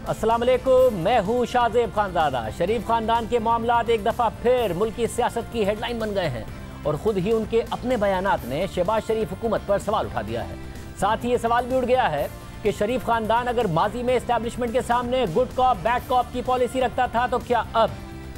अस्सलाम वालेकुम, मैं हूँ शाहजेब खानजादा। शरीफ खानदान के मामलात एक दफ़ा फिर मुल्क की सियासत की हेडलाइन बन गए हैं और ख़ुद ही उनके अपने बयानात ने शहबाज शरीफ हुकूमत पर सवाल उठा दिया है। साथ ही ये सवाल भी उठ गया है कि शरीफ खानदान अगर माजी में इस्टेब्लिशमेंट के सामने गुड कॉप बैड कॉप की पॉलिसी रखता था तो क्या अब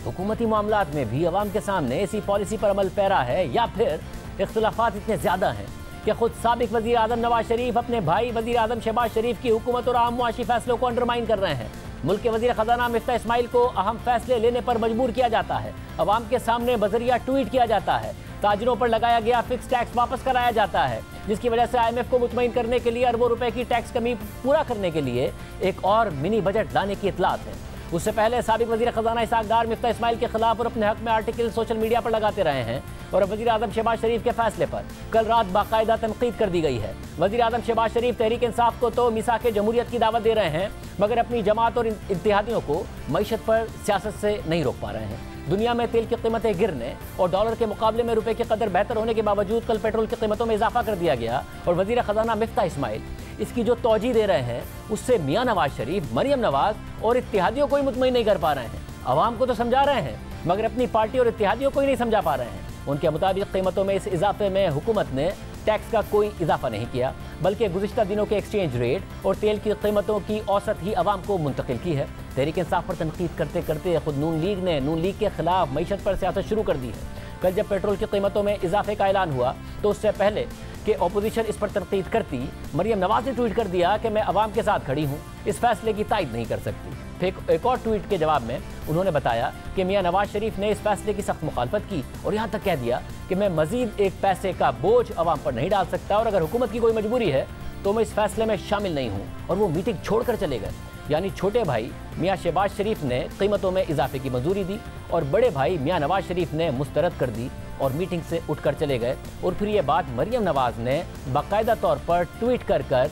हुकूमती मामलात में भी अवाम के सामने इसी पॉलिसी पर अमल पैरा है, या फिर इख्तिलाफात इतने ज़्यादा हैं कि खुद साबिक वज़ीर आज़म नवाज शरीफ अपने भाई वज़ीर आज़म शहबाज शरीफ की हुकूमत और आम मुआशी फैसलों को अंडरमाइन कर रहे हैं। मुल्क के वज़ीर ख़जाना मिफ्ता इस्माइल को अहम फैसले लेने पर मजबूर किया जाता है, अवाम के सामने बजरिया ट्वीट किया जाता है, ताजरों पर लगाया गया फिक्स टैक्स वापस कराया जाता है, जिसकी वजह से IMF को मुतमईन करने के लिए अरबों रुपए की टैक्स कमी पूरा करने के लिए एक और मिनी बजट लाने की इतलात है। उससे पहले साबिक वज़ीर ख़जाना इसहाक़ डार मिफ्ता इस्माइल के खिलाफ और अपने हक में आर्टिकल सोशल मीडिया पर लगाते रहे हैं और अब वज़ीर आज़म शहबाज शरीफ के फैसले पर कल रात बाकायदा तनकीद कर दी गई है। वज़ीर आज़म शहबाज शरीफ तहरीक इंसाफ को तो मिसाक जमहूरियत की दावत दे रहे हैं, मगर अपनी जमात और इत्तेहादियों को मईशत पर सियासत से नहीं रोक पा रहे हैं। दुनिया में तेल की कीमतें गिरने और डॉलर के मुकाबले में रुपए की कदर बेहतर होने के बावजूद कल पेट्रोल की कीमतों में इजाफा कर दिया गया और वज़ीर ख़जाना मिफ्ता इस्माइल इसकी जो तौजीह दे रहे हैं उससे मियाँ नवाज शरीफ, मरियम नवाज और इत्तेहादियों को ही मुतमईन नहीं कर पा रहे हैं। अवाम को तो समझा रहे हैं मगर अपनी पार्टी और इत्तेहादियों को ही नहीं समझा पा रहे हैं। उनके मुताबिक कीमतों में इस इजाफे में हुकूमत ने टैक्स का कोई इजाफा नहीं किया, बल्कि गुज़िश्ता दिनों के एक्सचेंज रेट और तेल की कीमतों की औसत ही अवाम को मुंतकिल की है। तहरीक इंसाफ पर तनकीद करते करते खुद नून लीग ने नून लीग के खिलाफ मईशत पर सियासत शुरू कर दी है। कल जब पेट्रोल की कीमतों में इजाफे का ऐलान हुआ तो उससे पहले कि अपोजिशन इस पर तनकीद करती, मरियम नवाज ने ट्वीट कर दिया कि मैं अवाम के साथ खड़ी हूँ, इस फैसले की तायद नहीं कर सकती। फिर एक और ट्वीट के जवाब में उन्होंने बताया कि मियाँ नवाज शरीफ ने इस फैसले की सख्त मुखालफत की और यहाँ तक कह दिया कि मैं मजीद एक पैसे का बोझ अवाम पर नहीं डाल सकता और अगर हुकूमत की कोई मजबूरी है तो मैं इस फैसले में शामिल नहीं हूँ, और वो मीटिंग छोड़कर चले गए। यानी छोटे भाई मियाँ शहबाज शरीफ ने कीमतों में इजाफे की मंजूरी दी और बड़े भाई मियाँ नवाज शरीफ ने मुस्तरद कर दी और मीटिंग से उठकर चले गए। और फिर ये बात मरियम नवाज ने बाकायदा तौर पर ट्वीट कर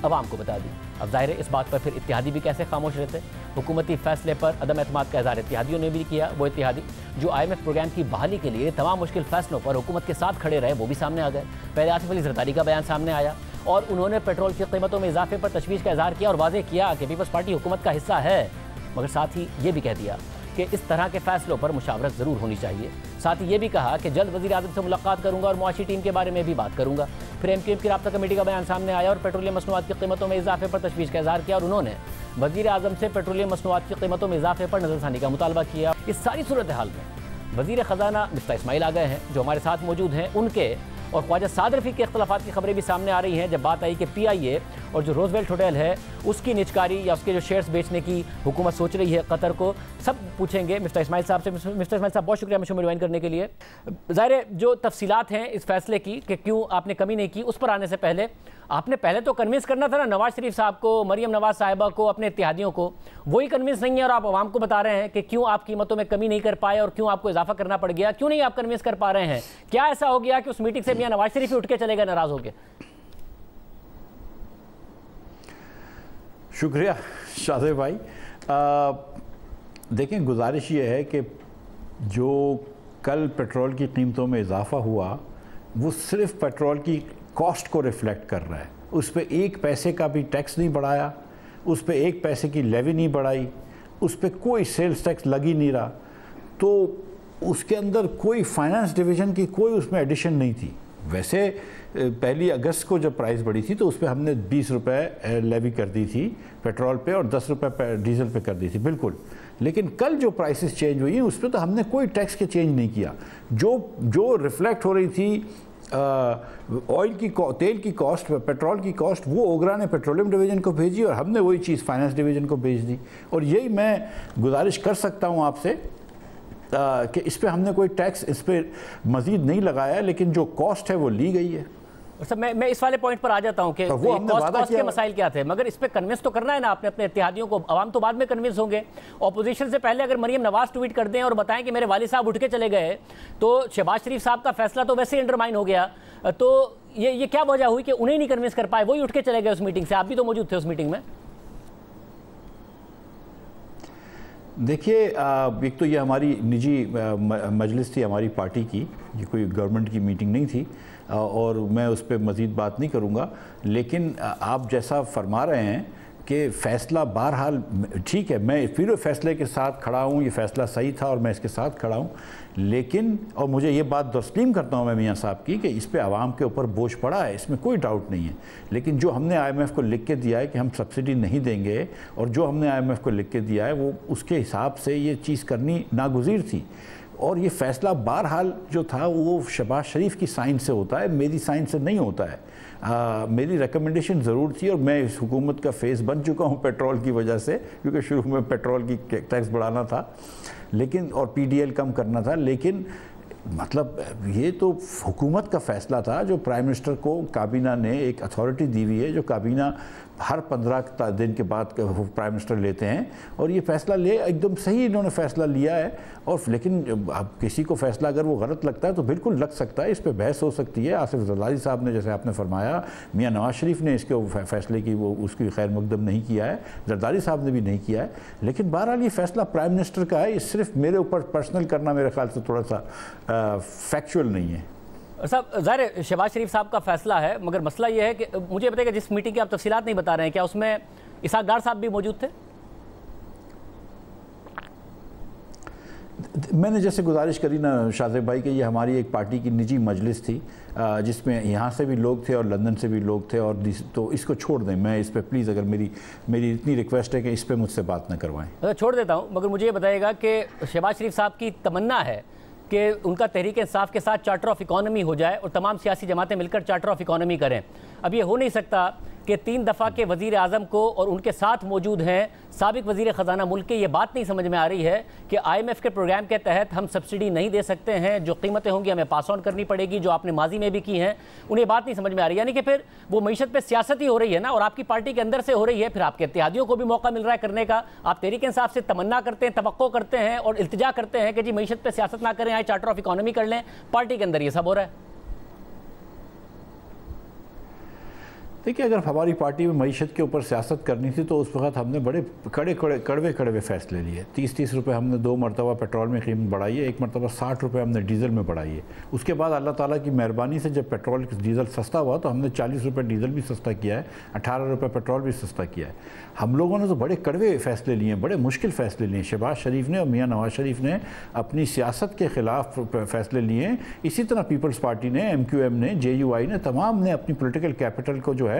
अवाम को बता दी। अब जाहिर है इस बात पर फिर इत्तेहादी भी कैसे खामोश रहते। हुकूमती फैसले पर अदम एतमाद का इज़हार इत्तेहादियों ने भी किया। वो इत्तेहादी जो IMF प्रोग्राम की बहाली के लिए तमाम मुश्किल फैसलों पर हुकूमत के साथ खड़े रहे, वो भी सामने आ गए। पहले आसिफ अली ज़रदारी का बयान सामने आया और उन्होंने पेट्रोल की कीमतों में इजाफे पर तशवीश का इज़हार किया और वाज़ेह किया कि पीपल्स पार्टी हुकूमत का हिस्सा है, मगर साथ ही ये भी कह दिया कि इस तरह के फैसलों पर मुशावरत ज़रूर होनी चाहिए। साथ ही ये भी कहा कि जल्द वज़ीर आज़म से मुलाकात करूंगा और मुआशी टीम के बारे में भी बात करूंगा। फिर MQM की राब्ता कमेटी का बयान सामने आया और पेट्रोलियम मसनूआत की कीमतों में इजाफे पर तशवीश का इज़हार किया और उन्होंने वज़ीर आज़म से पेट्रोलियम मसनूआत की कीमतों में इजाफे पर नज़रसानी का मुतालबा किया। इस सारी सूरत हाल में वज़ीर ख़जाना मिफ्ता इस्माइल आ गए हैं जो हमारे साथ मौजूद हैं। उनके और ख्वाजा साद रफ़ीक के इख्तिलाफ़ात की खबरें भी सामने आ रही हैं जब बात आई कि PIA और जो रोजवेल्ट होटल है उसकी निजकारी या उसके जो शेयर्स बेचने की हुकूमत सोच रही है कतर को। सब पूछेंगे मिफ्ता इस्माइल साहब से। मिफ्ता इस्माइल साहब बहुत शुक्रिया मुझे ज्वाइन करने के लिए। ज़ाहिर जो तफसीलात हैं इस फैसले की कि क्यों आपने कमी नहीं की, उस पर आने से पहले आपने पहले तो कन्विंस करना था ना नवाज शरीफ साहब को, मरियम नवाज साहिबा को, अपने इत्तेहादियों को। वही कन्विंस नहीं है और आप आवाम को बता रहे हैं कि क्यों आप कीमतों में कमी नहीं कर पाए और क्यों आपको इजाफा करना पड़ गया। क्यों नहीं आप कन्विंस कर पा रहे हैं? क्या ऐसा हो गया कि उस मीटिंग से मियां नवाज शरीफ ही उठ के चले गए नाराज होकर? शुक्रिया शाहजेब भाई। देखें, गुजारिश ये है कि जो कल पेट्रोल की कीमतों में इजाफा हुआ वो सिर्फ पेट्रोल की कॉस्ट को रिफ्लेक्ट कर रहा है। उस पर एक पैसे का भी टैक्स नहीं बढ़ाया, उस पर एक पैसे की लेवी नहीं बढ़ाई, उस पर कोई सेल्स टैक्स लग ही नहीं रहा, तो उसके अंदर कोई फाइनेंस डिवीज़न की कोई उसमें एडिशन नहीं थी। वैसे 1 अगस्त को जब प्राइस बढ़ी थी तो उस पर हमने 20 रुपये लेवी कर दी थी पेट्रोल पे और 10 रुपये डीजल पे कर दी थी, बिल्कुल। लेकिन कल जो प्राइसेस चेंज हुई उस पर तो हमने कोई टैक्स के चेंज नहीं किया। जो रिफ्लेक्ट हो रही थी ऑयल की तेल की कॉस्ट, पेट्रोल की कॉस्ट, वो ओगरा ने पेट्रोलियम डिवीज़न को भेजी और हमने वही चीज़ फाइनेंस डिवीज़न को भेज दी। और यही मैं गुजारिश कर सकता हूँ आपसे कि इस पर हमने कोई टैक्स इस पर मज़ीद नहीं लगाया, लेकिन जो कॉस्ट है वो ली गई है। सर मैं इस वाले पॉइंट पर आ जाता हूँ कि कॉस्ट के मसाइल क्या थे, मगर इस पे कन्विंस तो करना है ना आपने अपने इत्तेहादियों को। अवाम तो बाद में कन्विंस होंगे। ऑपोजिशन से पहले अगर मरियम नवाज ट्वीट कर दें और बताएं कि मेरे वालिद साहब उठ के चले गए तो शहबाज शरीफ साहब का फैसला तो वैसे ही अंडरमाइन हो गया, तो ये क्या वजह हुई कि उन्हें नहीं कन्विंस कर पाए, वही उठ के चले गए उस मीटिंग से? आप भी तो मौजूद थे उस मीटिंग में। देखिए, एक तो ये हमारी निजी मजलिस थी हमारी पार्टी की, ये कोई गवर्नमेंट की मीटिंग नहीं थी और मैं उस पर मज़ीद बात नहीं करूँगा। लेकिन आप जैसा फरमा रहे हैं कि फ़ैसला बहरहाल ठीक है, मैं फिर फैसले के साथ खड़ा हूँ, ये फ़ैसला सही था और मैं इसके साथ खड़ा हूँ, लेकिन और मुझे ये बात तस्लीम करता हूँ मैं मियाँ साहब की कि इस पे आवाम के ऊपर बोझ पड़ा है, इसमें कोई डाउट नहीं है। लेकिन जो हमने IMF को लिख के दिया है कि हम सब्सिडी नहीं देंगे, और जो हमने IMF को लिख के दिया है वो उसके हिसाब से ये चीज़ करनी नागुज़ीर थी। और ये फ़ैसला बहरहाल जो था वो शहबाज शरीफ की साइन से होता है, मेरी साइन से नहीं होता है। मेरी रिकमेंडेशन ज़रूर थी, और मैं इस हुकूमत का फेस बन चुका हूँ पेट्रोल की वजह से, क्योंकि शुरू में पेट्रोल की टैक्स बढ़ाना था लेकिन, और PDL कम करना था, लेकिन मतलब ये तो हुकूमत का फ़ैसला था जो प्राइम मिनिस्टर को काबीना ने एक अथॉरिटी दी हुई है, जो काबीना हर 15 दिन के बाद प्राइम मिनिस्टर लेते हैं, और ये फ़ैसला ले एकदम सही इन्होंने फ़ैसला लिया है। और लेकिन अब किसी को फ़ैसला अगर वो गलत लगता है तो बिल्कुल लग सकता है, इस पर बहस हो सकती है। आसिफ जरदारी साहब ने, जैसे आपने फरमाया, मियाँ नवाज शरीफ ने इसके फ़ैसले की वो उसकी खैर मकदम नहीं किया है, जरदारी साहब ने भी नहीं किया है, लेकिन बहरहाल ये फ़ैसला प्राइम मिनिस्टर का है। ये सिर्फ मेरे ऊपर पर्सनल करना मेरे ख्याल से थोड़ा सा फैक्चुअल नहीं है। साहब, ज़ाहिर शहबाज शरीफ साहब का फैसला है, मगर मसला ये है कि मुझे बताइएगा, जिस मीटिंग की आप तफसीलात नहीं बता रहे हैं, क्या उसमें इसहाक डार साहब भी मौजूद थे? मैंने जैसे गुजारिश करी ना शाहज़ेब भाई कि ये हमारी एक पार्टी की निजी मजलिस थी, जिसमें यहाँ से भी लोग थे और लंदन से भी लोग थे, और तो इसको छोड़ दें। मैं इस पर प्लीज़, अगर मेरी इतनी रिक्वेस्ट है कि इस पर मुझसे बात ना करवाएं। छोड़ देता हूँ, मगर मुझे ये बताइएगा कि शहबाज शरीफ साहब की तमन्ना है कि उनका तहरीक इंसाफ के साथ चार्टर ऑफ इकॉनमी हो जाए और तमाम सियासी जमातें मिलकर चार्टर ऑफ इकॉनमी करें। अब ये हो नहीं सकता कि 3 दफ़ा के वज़ीर आज़म को और उनके साथ मौजूद हैं साबिक वज़ीर ख़जाना मुल्क के, ये बात नहीं समझ में आ रही है कि IMF के प्रोग्राम के तहत हम सब्सिडी नहीं दे सकते हैं, जो कीमतें होंगी हमें पास ऑन करनी पड़ेगी, जो आपने माजी में भी की हैं, उन्हें बात नहीं समझ में आ रही। यानी कि फिर वो मईशत पे सियासत ही हो रही है ना, और आपकी पार्टी के अंदर से हो रही है, फिर आपके इत्तेहादियों को भी मौका मिल रहा है करने का। आप तहरीक इंसाफ से तमन्ना करते हैं, तवक्को करते हैं और इल्तिजा करते हैं कि जी मईशत पर सियासत ना करें, आए चार्टर ऑफ इकॉनमी कर लें। पार्टी के अंदर ये सब हो रहा है। देखिए, अगर हमारी पार्टी में मईशत के ऊपर सियासत करनी थी तो उस वक्त हमने बड़े कड़वे फैसले लिए। 30 रुपये हमने 2 मरतबा पेट्रोल में कीमत बढ़ाई है, 1 मरतबा 60 रुपये हमने डीज़ल में बढ़ाई है। उसके बाद अल्लाह ताला की मेहरबानी से जब पेट्रोल डीज़ल सस्ता हुआ तो हमने 40 रुपये डीज़ल भी सस्ता किया है, 18 रुपये पेट्रोल भी सस्ता किया है। हम लोगों ने तो बड़े कड़वे फैसले लिए, बड़े मुश्किल फ़ैसले लिए। शहबाज शरीफ ने और मियाँ नवाज शरीफ ने अपनी सियासत के ख़िलाफ़ फ़ैसले लिए। इसी तरह पीपल्स पार्टी ने, MQM ने, JUI ने, तमाम ने अपनी पॉलिटिकल कैपिटल को जो है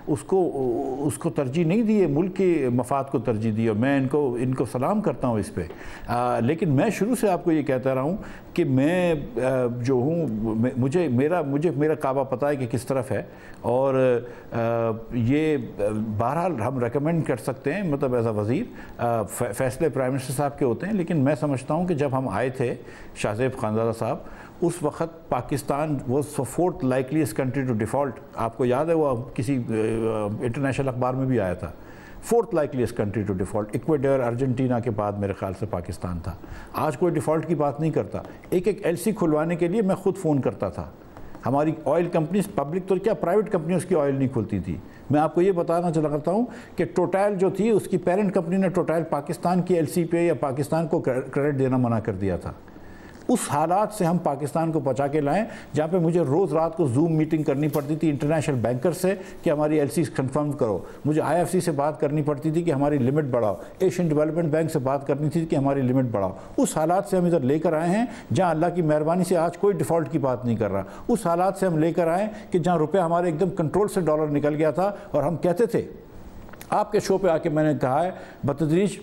उसको तरजीह नहीं दी है, मुल्क के मफाद को तरजीह दी, और मैं इनको सलाम करता हूँ इस पर। लेकिन मैं शुरू से आपको ये कहता रहा हूँ कि मैं जो हूँ, मुझे मेरा काबा पता है कि किस तरफ है, और ये बहरहाल हम रेकमेंड कर सकते हैं, मतलब एज अ वज़ीर फ़ैसले प्राइम मिनिस्टर साहब के होते हैं। लेकिन मैं समझता हूँ कि जब हम आए थे, शाहज़ेब खानज़ादा साहब, उस वक़्त पाकिस्तान वो 4th likeliest country to default. आपको याद है, वो किसी इंटरनेशनल अखबार में भी आया था, 4th likeliest country to default. Ecuador, Argentina के बाद मेरे ख्याल से पाकिस्तान था। आज कोई डिफ़ॉल्ट की बात नहीं करता। एक LC खुलवाने के लिए मैं ख़ुद फ़ोन करता था। हमारी ऑयल कंपनीज, पब्लिक तो क्या, प्राइवेट कंपनी उसकी ऑयल नहीं खुलती थी। मैं आपको ये बताना चाहता हूँ कि टोटल जो थी, उसकी पेरेंट कंपनी ने टोटल पाकिस्तान की LC पे या पाकिस्तान को क्रेडिट देना मना कर दिया था। उस हालात से हम पाकिस्तान को बचा के लाएं, जहाँ पे मुझे रोज़ रात को जूम मीटिंग करनी पड़ती थी इंटरनेशनल बैंकर से कि हमारी LC कंफर्म करो, मुझे IFC से बात करनी पड़ती थी कि हमारी लिमिट बढ़ाओ, एशियन डेवलपमेंट बैंक से बात करनी थी कि हमारी लिमिट बढ़ाओ। उस हालात से हम इधर लेकर आए हैं जहाँ अल्लाह की मेहरबानी से आज कोई डिफ़ॉल्ट की बात नहीं कर रहा। उस हालात से हम लेकर आए कि जहाँ रुपये हमारे एकदम कंट्रोल से डॉलर निकल गया था, और हम कहते थे, आपके शो पर आके मैंने कहा है, बतदरीज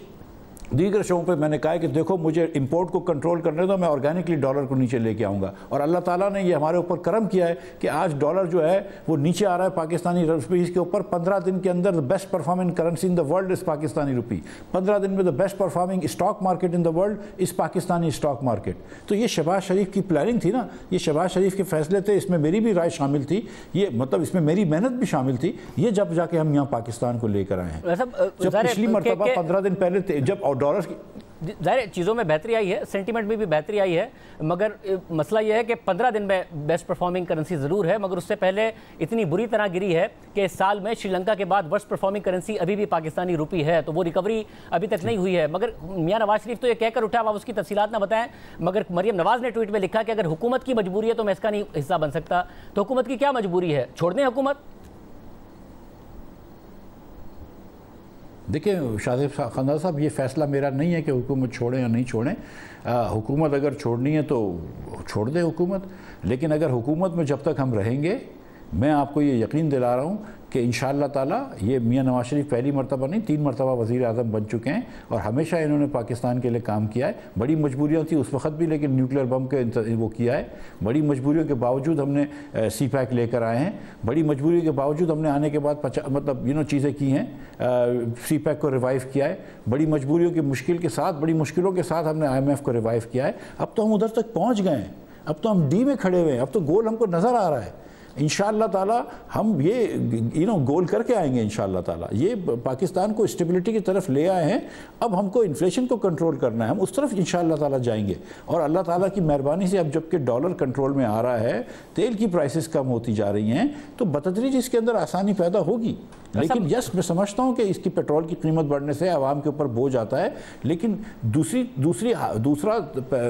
दीगर शों पे मैंने कहा है कि देखो, मुझे इंपोर्ट को कंट्रोल करने दो, मैं ऑर्गेनिकली डॉलर को नीचे लेके आऊँगा। और अल्लाह ताला ने ये हमारे ऊपर करम किया है कि आज डॉलर जो है वो नीचे आ रहा है पाकिस्तानी रुपीज़ के ऊपर। 15 दिन के अंदर the best performing currency in the world is Pakistani rupee. 15 दिन में the best performing stock market in the world is Pakistani stock market. तो ये शहबाज शरीफ की प्लानिंग थी ना, ये शहबाज शरीफ के फैसले थे, इसमें मेरी भी राय शामिल थी, ये मतलब इसमें मेरी मेहनत भी शामिल थी। ये जब जाके हम यहाँ पाकिस्तान को लेकर आए हैं, जब पिछली मरतबा 15 दिन पहले जब डॉलर की ज़ाहिर चीज़ों में बेहतरी आई है, सेंटीमेंट में भी बेहतरी आई है, मगर मसला यह है कि 15 दिन में बेस्ट परफॉर्मिंग करेंसी ज़रूर है, मगर उससे पहले इतनी बुरी तरह गिरी है कि इस साल में श्रीलंका के बाद वर्स्ट परफॉर्मिंग करेंसी अभी भी पाकिस्तानी रुपी है, तो वो रिकवरी अभी तक नहीं हुई है। मगर मियाँ नवाज शरीफ तो ये कहकर उठा, आप उसकी तफसीलात ना बताएं, मगर मरियम नवाज ने ट्वीट में लिखा कि अगर हुकूमत की मजबूरी है तो मैं इसका नहीं हिस्सा बन सकता। तो हुकूमत की क्या मजबूरी है, छोड़ दें हुकूमत? देखिए शाहजेब खानदान साहब, ये फ़ैसला मेरा नहीं है कि हुकूमत छोड़ें या नहीं छोड़ें। हुकूमत अगर छोड़नी है तो छोड़ दे हुकूमत, लेकिन अगर हुकूमत में जब तक हम रहेंगे, मैं आपको ये यकीन दिला रहा हूँ कि इंशाअल्लाह ताला ये मियां नवाज शरीफ पहली मरतबा नहीं 3 मरतबा वज़ीर आज़म बन चुके हैं और हमेशा इन्होंने पाकिस्तान के लिए काम किया है। बड़ी मजबूरियाँ थी उस वक्त भी, लेकिन न्यूक्लियर बम के वो किया है। बड़ी मजबूरियों के बावजूद हमने सी पैक लेकर आए हैं। बड़ी मजबूरी के बावजूद हमने आने के बाद मतलब चीज़ें की हैं, सी पैक को रिवाइव किया है। बड़ी मजबूरियों की मुश्किल के साथ, बड़ी मुश्किलों के साथ हमने IMF को रिवाइव किया है। अब तो हम उधर तक पहुँच गए हैं, अब तो हम डी में खड़े हुए हैं, अब तो गोल हमको नज़र आ रहा है। इंशाअल्लाह ताला हम ये गोल करके आएंगे इंशाअल्लाह ताला। ये पाकिस्तान को स्टेबिलिटी की तरफ ले आए हैं, अब हमको इन्फ्लेशन को कंट्रोल करना है, हम उस तरफ इंशाअल्लाह ताला जाएंगे। और अल्लाह ताला की मेहरबानी से अब जबकि डॉलर कंट्रोल में आ रहा है, तेल की प्राइसेस कम होती जा रही हैं, तो बतदरीज इसके अंदर आसानी पैदा होगी। लेकिन यस, मैं समझता हूँ कि इसकी पेट्रोल की कीमत बढ़ने से आवाम के ऊपर बोझ आता है, लेकिन दूसरा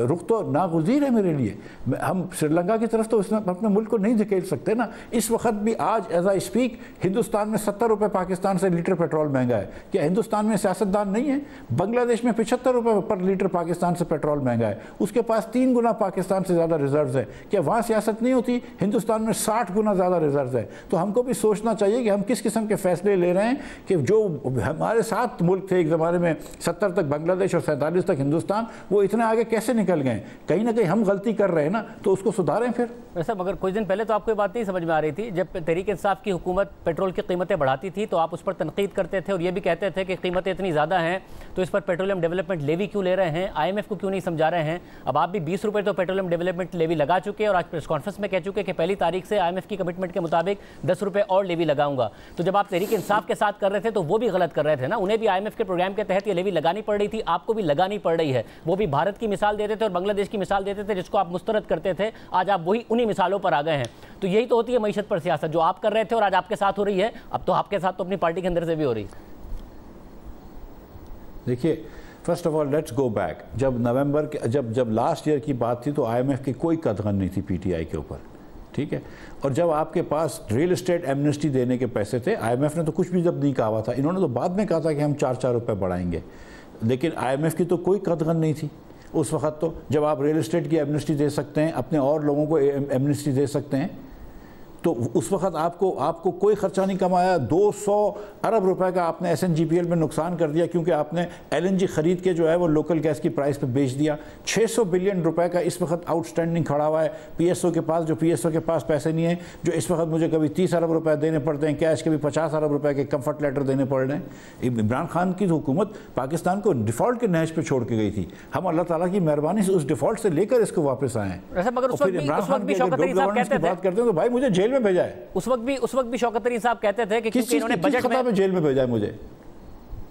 रुख तो नागुज़ीर है मेरे लिए। हम श्रीलंका की तरफ तो अपने मुल्क को नहीं धकेल सकते ना। इस वक्त भी आज एज आई स्पीक हिंदुस्तान में 70 रुपये पाकिस्तान से लीटर पेट्रोल महंगा है। क्या हिंदुस्तान में सियासतदान नहीं है? बांग्लादेश में 75 रुपये पर लीटर पाकिस्तान से पेट्रोल महंगा है, उसके पास 3 गुना पाकिस्तान से ज़्यादा रिजर्व है। क्या वहाँ सियासत नहीं होती? हिंदुस्तान में 60 गुना ज़्यादा रिजर्व है। तो हमको भी सोचना चाहिए कि हम किस किस्म के फैसले ले रहे हैं कि जो हमारे 7 मुल्क थे एक ज़माने में, 70 तक बांग्लादेश और 47 तक हिंदुस्तान, वो इतने आगे कैसे निकल गए? कहीं ना कहीं हम गलती कर रहे हैं ना, तो उसको सुधारें फिर। वैसे मगर कुछ दिन पहले तो आपको ये बात नहीं समझ में आ रही थी, जब तहरीक इंसाफ की हुकूमत पेट्रोल की कीमतें बढ़ाती थी तो आप उस पर तनकीद करते थे और ये भी कहते थे कि कीमतें इतनी ज़्यादा हैं तो इस पर पेट्रोलियम डेवलपमेंट लेवी क्यों ले रहे हैं, IMF को क्यों नहीं समझा रहे हैं। अब आप भी 20 रुपये तो पेट्रोलियम डेवलपमेंट लेवी लगा चुके हैं और आज प्रेस कॉन्फ्रेंस में कह चुके कि पहली तारीख से IMF की कमिटमेंट के मुताबिक 10 रुपये और लेवी लगाऊंगा। तो जब आप तहरीक इंसाफ के साथ कर रहे थे तो वो भी गलत कर रहे थे ना, उन्हें भी IMF के प्रोग्राम के तहत ये लेवी लगानी पड़ रही थी, आपको भी लगानी पड़ रही है। वो भी भारत की मिसाल देते थे और बांग्लादेश की मिसाल देते थे जिसको आप मुस्तरद करते थे, आज आप वही उन्हीं मिसालों पर आ गए हैं। तो यही तो होती है मईशत पर सियासत, जो आप कर रहे थे और आज आपके साथ हो रही है। अब तो आपके साथ तो अपनी पार्टी के अंदर से भी हो रही है। देखिए, first of all let's go back. जब नवंबर के जब लास्ट ईयर की बात थी तो IMF की कोई कदगन नहीं थी PTI के ऊपर, ठीक है। और जब आपके पास रियल एस्टेट एमनेस्टी देने के पैसे थे, IMF ने तो कुछ भी जब नहीं कहा था, इन्होंने तो बाद में कहा था कि हम 4-4 रुपये बढ़ाएंगे, लेकिन IMF की तो कोई कदगन नहीं थी उस वक्त। तो जब आप रियल एस्टेट की एमनेस्टी दे सकते हैं, अपने और लोगों को एमनेस्टी दे सकते हैं, तो उस वक्त आपको कोई खर्चा नहीं कमाया। 200 अरब रुपए का आपने SNGPL में नुकसान कर दिया क्योंकि आपने LNG खरीद के जो है वो लोकल गैस की प्राइस पे बेच दिया। 600 बिलियन रुपए का इस वक्त आउटस्टैंडिंग खड़ा हुआ है PSO के पास, जो PSO के पास पैसे नहीं है, जो इस वक्त मुझे कभी 30 अरब रुपए देने पड़ते हैं कैश, कभी 50 अरब रुपए के कंफर्ट लेटर देने पड़ रहे हैं। इमरान खान की हुकूमत पाकिस्तान को डिफॉल्ट के नहज पर छोड़ के गई थी, हम अल्लाह ताला की मेहरबानी से उस डिफॉल्ट से लेकर इसको वापस आए। फिर इमरान खान की बात करते हैं तो भाई मुझे जेल में भेजा है। उस वक्त भी शौकत तरीन साहब कहते थे कि क्योंकि इन्होंने बजट में जेल में भेजा है मुझे।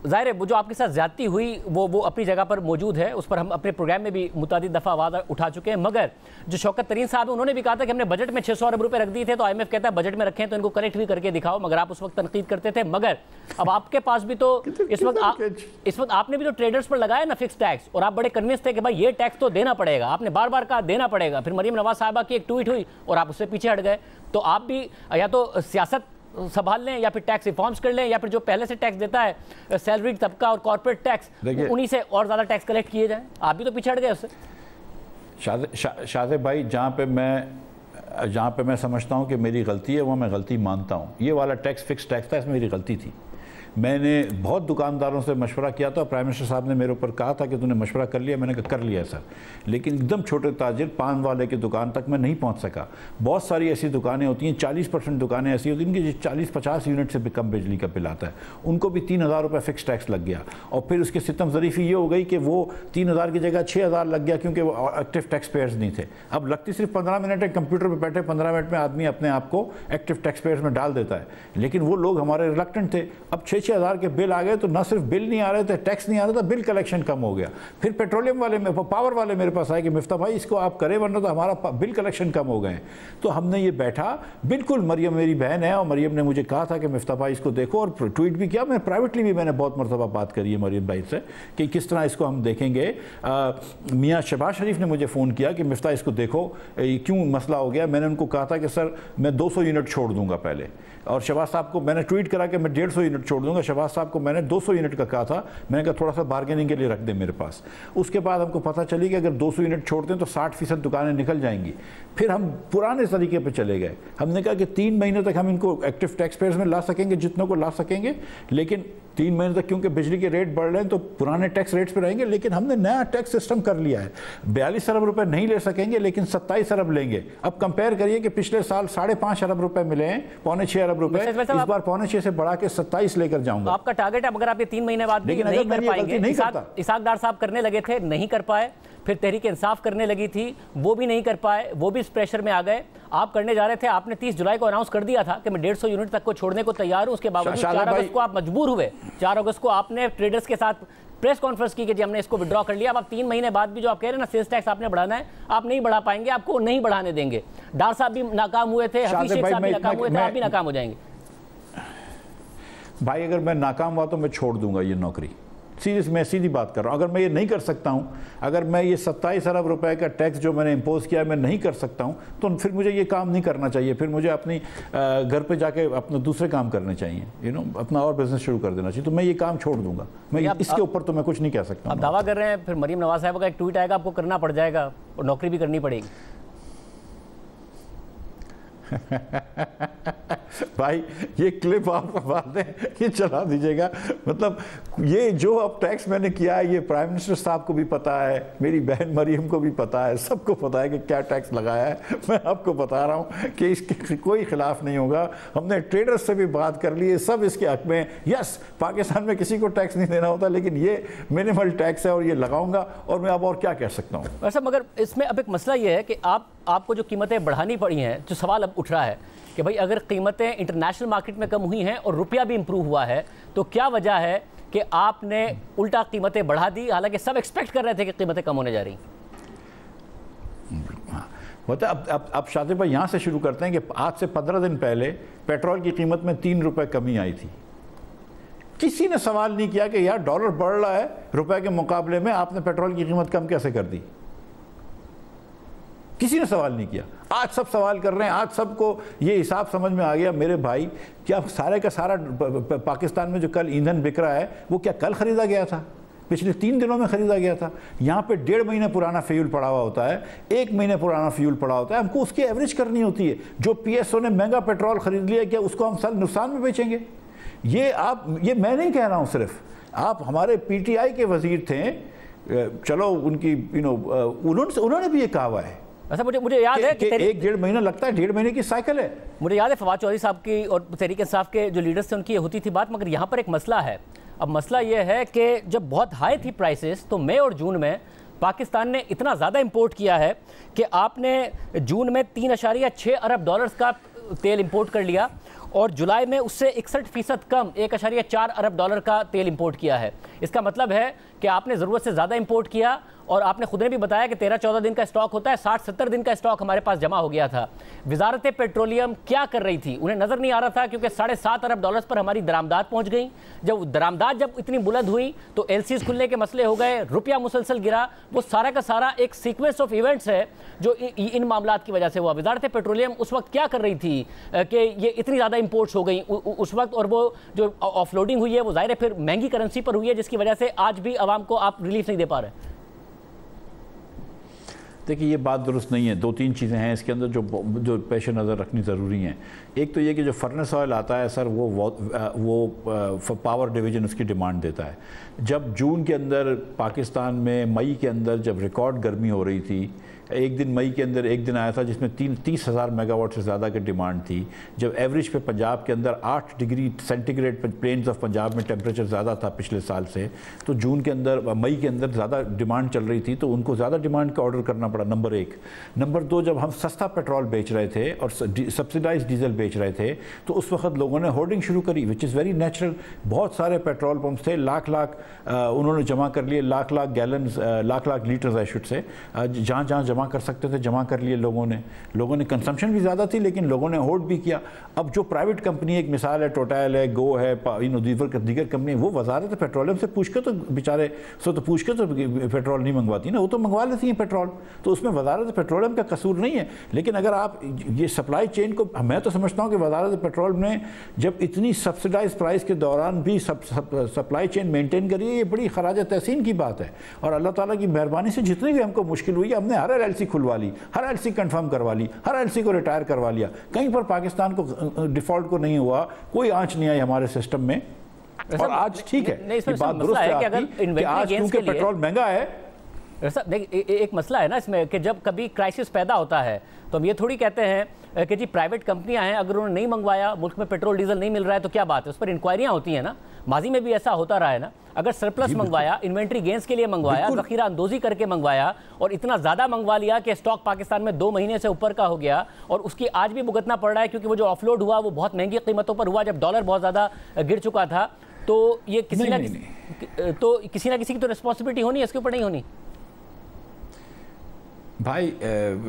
जाहिर है वो जो आपके साथ ज्यादती हुई वो अपनी जगह पर मौजूद है, उस पर हम अपने प्रोग्राम में भी मुतादिद दफ़ा आवाज़ उठा चुके हैं। मगर जो शौकत तरीन साहब है उन्होंने भी कहा था कि हमने बजट में 600 अरब रुपए रख दिए थे, तो IMF कहता है बजट में रखें तो इनको करेक्ट भी करके दिखाओ, मगर आप उस वक्त तनकीद करते थे। मगर अब आपके पास भी तो इस वक्त आपने भी तो ट्रेडर्स पर लगाया ना फिक्स टैक्स, और आप बड़े कन्विंस थे कि भाई ये टैक्स तो देना पड़ेगा, आपने बार बार कहा देना पड़ेगा। फिर मरीम नवाज साहिबा की एक ट्वीट हुई और आप उससे पीछे हट गए। तो आप भी या तो सियासत संभाल लें या फिर टैक्स रिफॉर्म्स कर लें, या फिर जो पहले से टैक्स देता है सैलरी तबका और कॉर्पोरेट टैक्स, उन्हीं से और ज़्यादा टैक्स कलेक्ट किए जाएं। आप भी तो पीछे हट गए उससे। शाहजेब भाई, जहाँ पे मैं समझता हूँ कि मेरी गलती है वो मैं गलती मानता हूँ। ये वाला टैक्स फिक्स टैक्स था, इसमें मेरी गलती थी। मैंने बहुत दुकानदारों से मशवरा किया था, प्राइम मिनिस्टर साहब ने मेरे ऊपर कहा था कि तूने मशवरा कर लिया, मैंने कहा कर लिया सर, लेकिन एकदम छोटे ताजिर पान वाले की दुकान तक मैं नहीं पहुंच सका। बहुत सारी ऐसी दुकानें होती हैं, 40% दुकानें ऐसी होती हैं कि 40-50 यूनिट से भी कम बिजली का बिल आता है, उनको भी 3000 रुपये फिक्स टैक्स लग गया। और फिर उसकी सितम ज़रीफ़ी ये हो गई कि वो 3000 की जगह 6000 लग गया क्योंकि वो एक्टिव टैक्स पेयर्स नहीं थे। अब लगती सिर्फ 15 मिनट है, कंप्यूटर पर बैठे 15 मिनट में आदमी अपने आप को एक्टिव टैक्स पेयर्स में डाल देता है, लेकिन वो लोग हमारे रिलक्टेंट थे। अब 6-6 हज़ार के बिल आ गए तो ना सिर्फ बिल नहीं आ रहे थे, टैक्स नहीं आ रहा था, बिल कलेक्शन कम हो गया। फिर पेट्रोलियम वाले में पावर वाले मेरे पास आए कि मिफ्ता भाई इसको आप करें वरना तो हमारा बिल कलेक्शन कम हो गए। तो हमने ये बैठा, बिल्कुल मरियम मेरी बहन है और मरियम ने मुझे कहा था कि मिफ्ता भाई इसको देखो, और ट्वीट भी किया, मैं प्राइवेटली भी मैंने बहुत मरतबा बात करी है मरियम भाई से कि किस तरह इसको हम देखेंगे। मियाँ शहबाज शरीफ ने मुझे फ़ोन किया कि मिफ्ता इसको देखो क्यों मसला हो गया। मैंने उनको कहा था कि सर मैं 200 यूनिट छोड़ दूंगा पहले, और शहबाज साहब को मैंने ट्वीट करा कि मैं 150 यूनिट छोड़ दूंगा। शहबाज साहब को मैंने 200 यूनिट का कहा था, मैंने कहा थोड़ा सा बार्गेनिंग के लिए रख दे मेरे पास। उसके बाद हमको पता चली कि अगर 200 यूनिट छोड़ते हैं तो 60% दुकानें निकल जाएंगी। फिर हम पुराने तरीके पर चले गए। हमने कहा कि 3 महीने तक हम इनको एक्टिव टैक्स पेयर्स में ला सकेंगे जितनों को ला सकेंगे, लेकिन 3 महीने तक क्योंकि बिजली के रेट बढ़ रहे हैं तो पुराने टैक्स रेट्स पे रहेंगे। लेकिन हमने नया टैक्स सिस्टम कर लिया है। 42 अरब रुपए नहीं ले सकेंगे लेकिन 27 अरब लेंगे। अब कंपेयर करिए कि पिछले साल 5.5 अरब रुपए मिले हैं, 5.25 अरब रुपए, इस बार 5.25 से बढ़ा के 27 लेकर जाऊंगा। आपका टारगेट है, अगर आप ये 3 महीने बाद भी नहीं कर पाएंगे, इसाक डार साहब करने लगे थे, नहीं कर पाए, फिर तहरीक इंसाफ करने लगी थी, वो भी नहीं कर पाए, वो भी इस प्रेशर में आ गए। आप करने जा रहे थे, आपने 30 जुलाई को अनाउंस कर दिया था कि मैं 150 यूनिट तक को छोड़ने को तैयार हूं। उसके बावजूद 4 अगस्त को आप मजबूर हुए। 4 अगस्त को आपने ट्रेडर्स के साथ प्रेस कॉन्फ्रेंस की कि जी हमने इसको विड्रॉ कर लिया। अब आप 3 महीने बाद भी जो आप कह रहे हैं ना सेल्स टैक्स आपने बढ़ाना है, आप नहीं बढ़ा पाएंगे, आपको नहीं बढ़ाने देंगे। डार साहब भी नाकाम हुए थे, हफीज शेख साहब भी नाकाम हुए थे, आप भी नाकाम हो जाएंगे। भाई अगर मैं नाकाम हुआ तो मैं छोड़ दूंगा ये नौकरी। सीरियस, मैं सीधी बात कर रहा हूँ। अगर मैं ये नहीं कर सकता हूँ, अगर मैं ये 27 अरब रुपए का टैक्स जो मैंने इम्पोज किया है मैं नहीं कर सकता हूँ, तो फिर मुझे ये काम नहीं करना चाहिए। फिर मुझे अपनी घर पे जाके अपने दूसरे काम करने चाहिए, अपना और बिजनेस शुरू कर देना चाहिए। तो मैं ये काम छोड़ दूंगा। मैं इसके ऊपर तो मैं कुछ नहीं कह सकता। आप दावा कर रहे हैं फिर मरीम नवाज साहब का एक ट्वीट आएगा, आपको करना पड़ जाएगा और नौकरी भी करनी पड़ेगी। भाई ये क्लिप आप बाद में ये चला दीजिएगा। मतलब ये जो अब टैक्स मैंने किया है ये प्राइम मिनिस्टर साहब को भी पता है, मेरी बहन मरियम को भी पता है, सबको पता है कि क्या टैक्स लगाया है। मैं आपको बता रहा हूँ कि इसके कोई खिलाफ नहीं होगा। हमने ट्रेडर्स से भी बात कर ली है, सब इसके हक में। यस, पाकिस्तान में किसी को टैक्स नहीं देना होता, लेकिन ये मिनिमल टैक्स है और ये लगाऊंगा। और मैं अब और क्या कह सकता हूँ। वैसे मगर इसमें अब एक मसला ये है कि आपको जो कीमतें बढ़ानी पड़ी हैं, जो सवाल अब उठ रहा है कि भाई अगर कीमतें इंटरनेशनल मार्केट में कम हुई हैं और रुपया भी इंप्रूव हुआ है, तो क्या वजह है कि आपने उल्टा कीमतें बढ़ा दी, हालांकि सब एक्सपेक्ट कर रहे थे कि कीमतें कम होने जा रही। मतलब अब शातिब भाई यहाँ से शुरू करते हैं कि आज से 15 दिन पहले पेट्रोल की कीमत में 3 रुपए कमी आई थी। किसी ने सवाल नहीं किया कि यार डॉलर बढ़ रहा है रुपए के मुकाबले में, आपने पेट्रोल की कीमत कम कैसे कर दी। किसी ने सवाल नहीं किया। आज सब सवाल कर रहे हैं, आज सबको ये हिसाब समझ में आ गया। मेरे भाई, क्या सारे का सारा पाकिस्तान में जो कल ईंधन बिक रहा है वो क्या कल खरीदा गया था? पिछले 3 दिनों में खरीदा गया था। यहाँ पे 1.5 महीने पुराना फ्यूल पड़ा हुआ होता है, 1 महीने पुराना फ्यूल पड़ा होता है। हमको उसकी एवरेज करनी होती है। जो PSO ने महंगा पेट्रोल खरीद लिया, क्या उसको हम साल नुकसान में बेचेंगे? ये मैं नहीं कह रहा हूँ सिर्फ, आप हमारे PTI के वजीर थे, चलो उनकी उन्होंने भी ये कहा हुआ है। अच्छा, मुझे याद है कि 1-1.5 महीना लगता है, 1.5 महीने की साइकिल है। मुझे याद है फवाद चौधरी साहब की और तहरीक इंसाफ के जो लीडर्स थे उनकी होती थी बात। मगर यहाँ पर एक मसला है। अब मसला ये है कि जब बहुत हाई थी प्राइसेस, तो मई और जून में पाकिस्तान ने इतना ज़्यादा इंपोर्ट किया है कि आपने जून में 3.6 अरब डॉलर्स का तेल इंपोर्ट कर लिया और जुलाई में उससे 61% कम 1.4 अरब डॉलर का तेल इंपोर्ट किया है। इसका मतलब है कि आपने ज़रूरत से ज़्यादा इंपोर्ट किया और आपने खुद ने भी बताया कि 13-14 दिन का स्टॉक होता है, 60-70 दिन का स्टॉक हमारे पास जमा हो गया था। वजारत पेट्रोलियम क्या कर रही थी? उन्हें नज़र नहीं आ रहा था क्योंकि 7.5 अरब डॉलर्स पर हमारी दरामदाद पहुंच गई। जब दरामदाद जब इतनी बुलंद हुई तो LCs खुलने के मसले हो गए, रुपया मुसलसल गिरा। वो सारा का सारा एक सीक्वेंस ऑफ इवेंट्स है जो इन मामलात की वजह से हुआ। वजारत पेट्रोलियम उस वक्त क्या कर रही थी कि ये इतनी ज़्यादा इंपोर्ट्स हो गई उस वक्त, और वो जो ऑफलोडिंग हुई है वो ज़ाहिर है फिर महंगी करेंसी पर हुई है, जिसकी वजह से आज भी आवाम को आप रिलीफ नहीं दे पा रहे। देखिए, ये बात दुरुस्त नहीं है। 2-3 चीज़ें हैं इसके अंदर जो पेश नज़र रखनी ज़रूरी हैं। एक तो ये कि जो फर्नेस ऑयल आता है सर, वो पावर डिवीज़न उसकी डिमांड देता है। जब जून के अंदर पाकिस्तान में मई के अंदर जब रिकॉर्ड गर्मी हो रही थी, एक दिन मई के अंदर एक दिन आया था जिसमें 30,000 मेगावाट से ज़्यादा की डिमांड थी। जब एवरेज पे पंजाब के अंदर 8 degree centigrade plains of Punjab में टेम्परेचर ज़्यादा था पिछले साल से, तो जून के अंदर मई के अंदर ज़्यादा डिमांड चल रही थी, तो उनको ज़्यादा डिमांड का ऑर्डर करना पड़ा। नंबर 1। नंबर 2, जब हम सस्ता पेट्रोल बेच रहे थे और सब्सिडाइज डीजल बेच रहे थे, तो उस वक्त लोगों ने होर्डिंग शुरू करी, विच इज़ वेरी नेचुरल। बहुत सारे पेट्रोल पंप्स थे, लाख उन्होंने जमा कर लिए, lakh gallon, lakh litres I should say, जहाँ जमा कर सकते थे जमा कर लिए लोगों ने। कंजम्पशन भी ज़्यादा थी लेकिन लोगों ने होल्ड भी किया। अब जो प्राइवेट कंपनी, एक मिसाल है टोटल है, गो है, दीगर कंपनी, वो वजारत पेट्रोलियम से पूछ के तो बेचारे तो पूछ के तो पेट्रोल नहीं मंगवाती ना, वो तो मंगवा लेती हैं पेट्रोल। तो उसमें वजारत पेट्रोलियम का कसूर नहीं है। लेकिन अगर आप ये सप्लाई चेन को, मैं तो समझता हूँ कि वजारत पेट्रोल ने जब इतनी सब्सिडाइज प्राइस के दौरान भी सप्लाई चेन मेंटेन करी है, ये बड़ी खराज तहसीन की बात है। और अल्लाह ताला की मेहरबानी से जितनी भी हमको मुश्किल हुई है, हमने हर LLC खुलवा ली, हर LLC कंफर्म करवा ली, हर LLC को रिटायर करवा लिया। कहीं पर पाकिस्तान को डिफॉल्ट को नहीं हुआ, कोई आंच नहीं आई हमारे सिस्टम में। और आज ठीक है, ये बात दुरुस्त है आपकी कि आज क्योंकि पेट्रोल महंगा है। एक मसला है ना इसमें कि जब कभी क्राइसिस पैदा होता है तो हम ये थोड़ी कहते हैं कि जी प्राइवेट कंपनियां हैं, अगर उन्होंने नहीं मंगवाया, मुल्क में पेट्रोल डीजल नहीं मिल रहा है तो क्या बात है, उस पर इंक्वायरियां होती हैं ना। माजी में भी ऐसा होता रहा है ना, अगर सरप्लस मंगवाया, इन्वेंट्री गेंस के लिए मंगवाया, जखीरा अंदोजी करके मंगवाया और इतना ज़्यादा मंगवा लिया कि स्टॉक पाकिस्तान में 2 महीने से ऊपर का हो गया और उसकी आज भी भुगतना पड़ रहा है, क्योंकि वो जो ऑफलोड हुआ वो बहुत महंगी कीमतों पर हुआ जब डॉलर बहुत ज़्यादा गिर चुका था। तो ये किसी ना किसी की तो रिस्पॉन्सिबिलिटी होनी है, इसके ऊपर नहीं होनी। भाई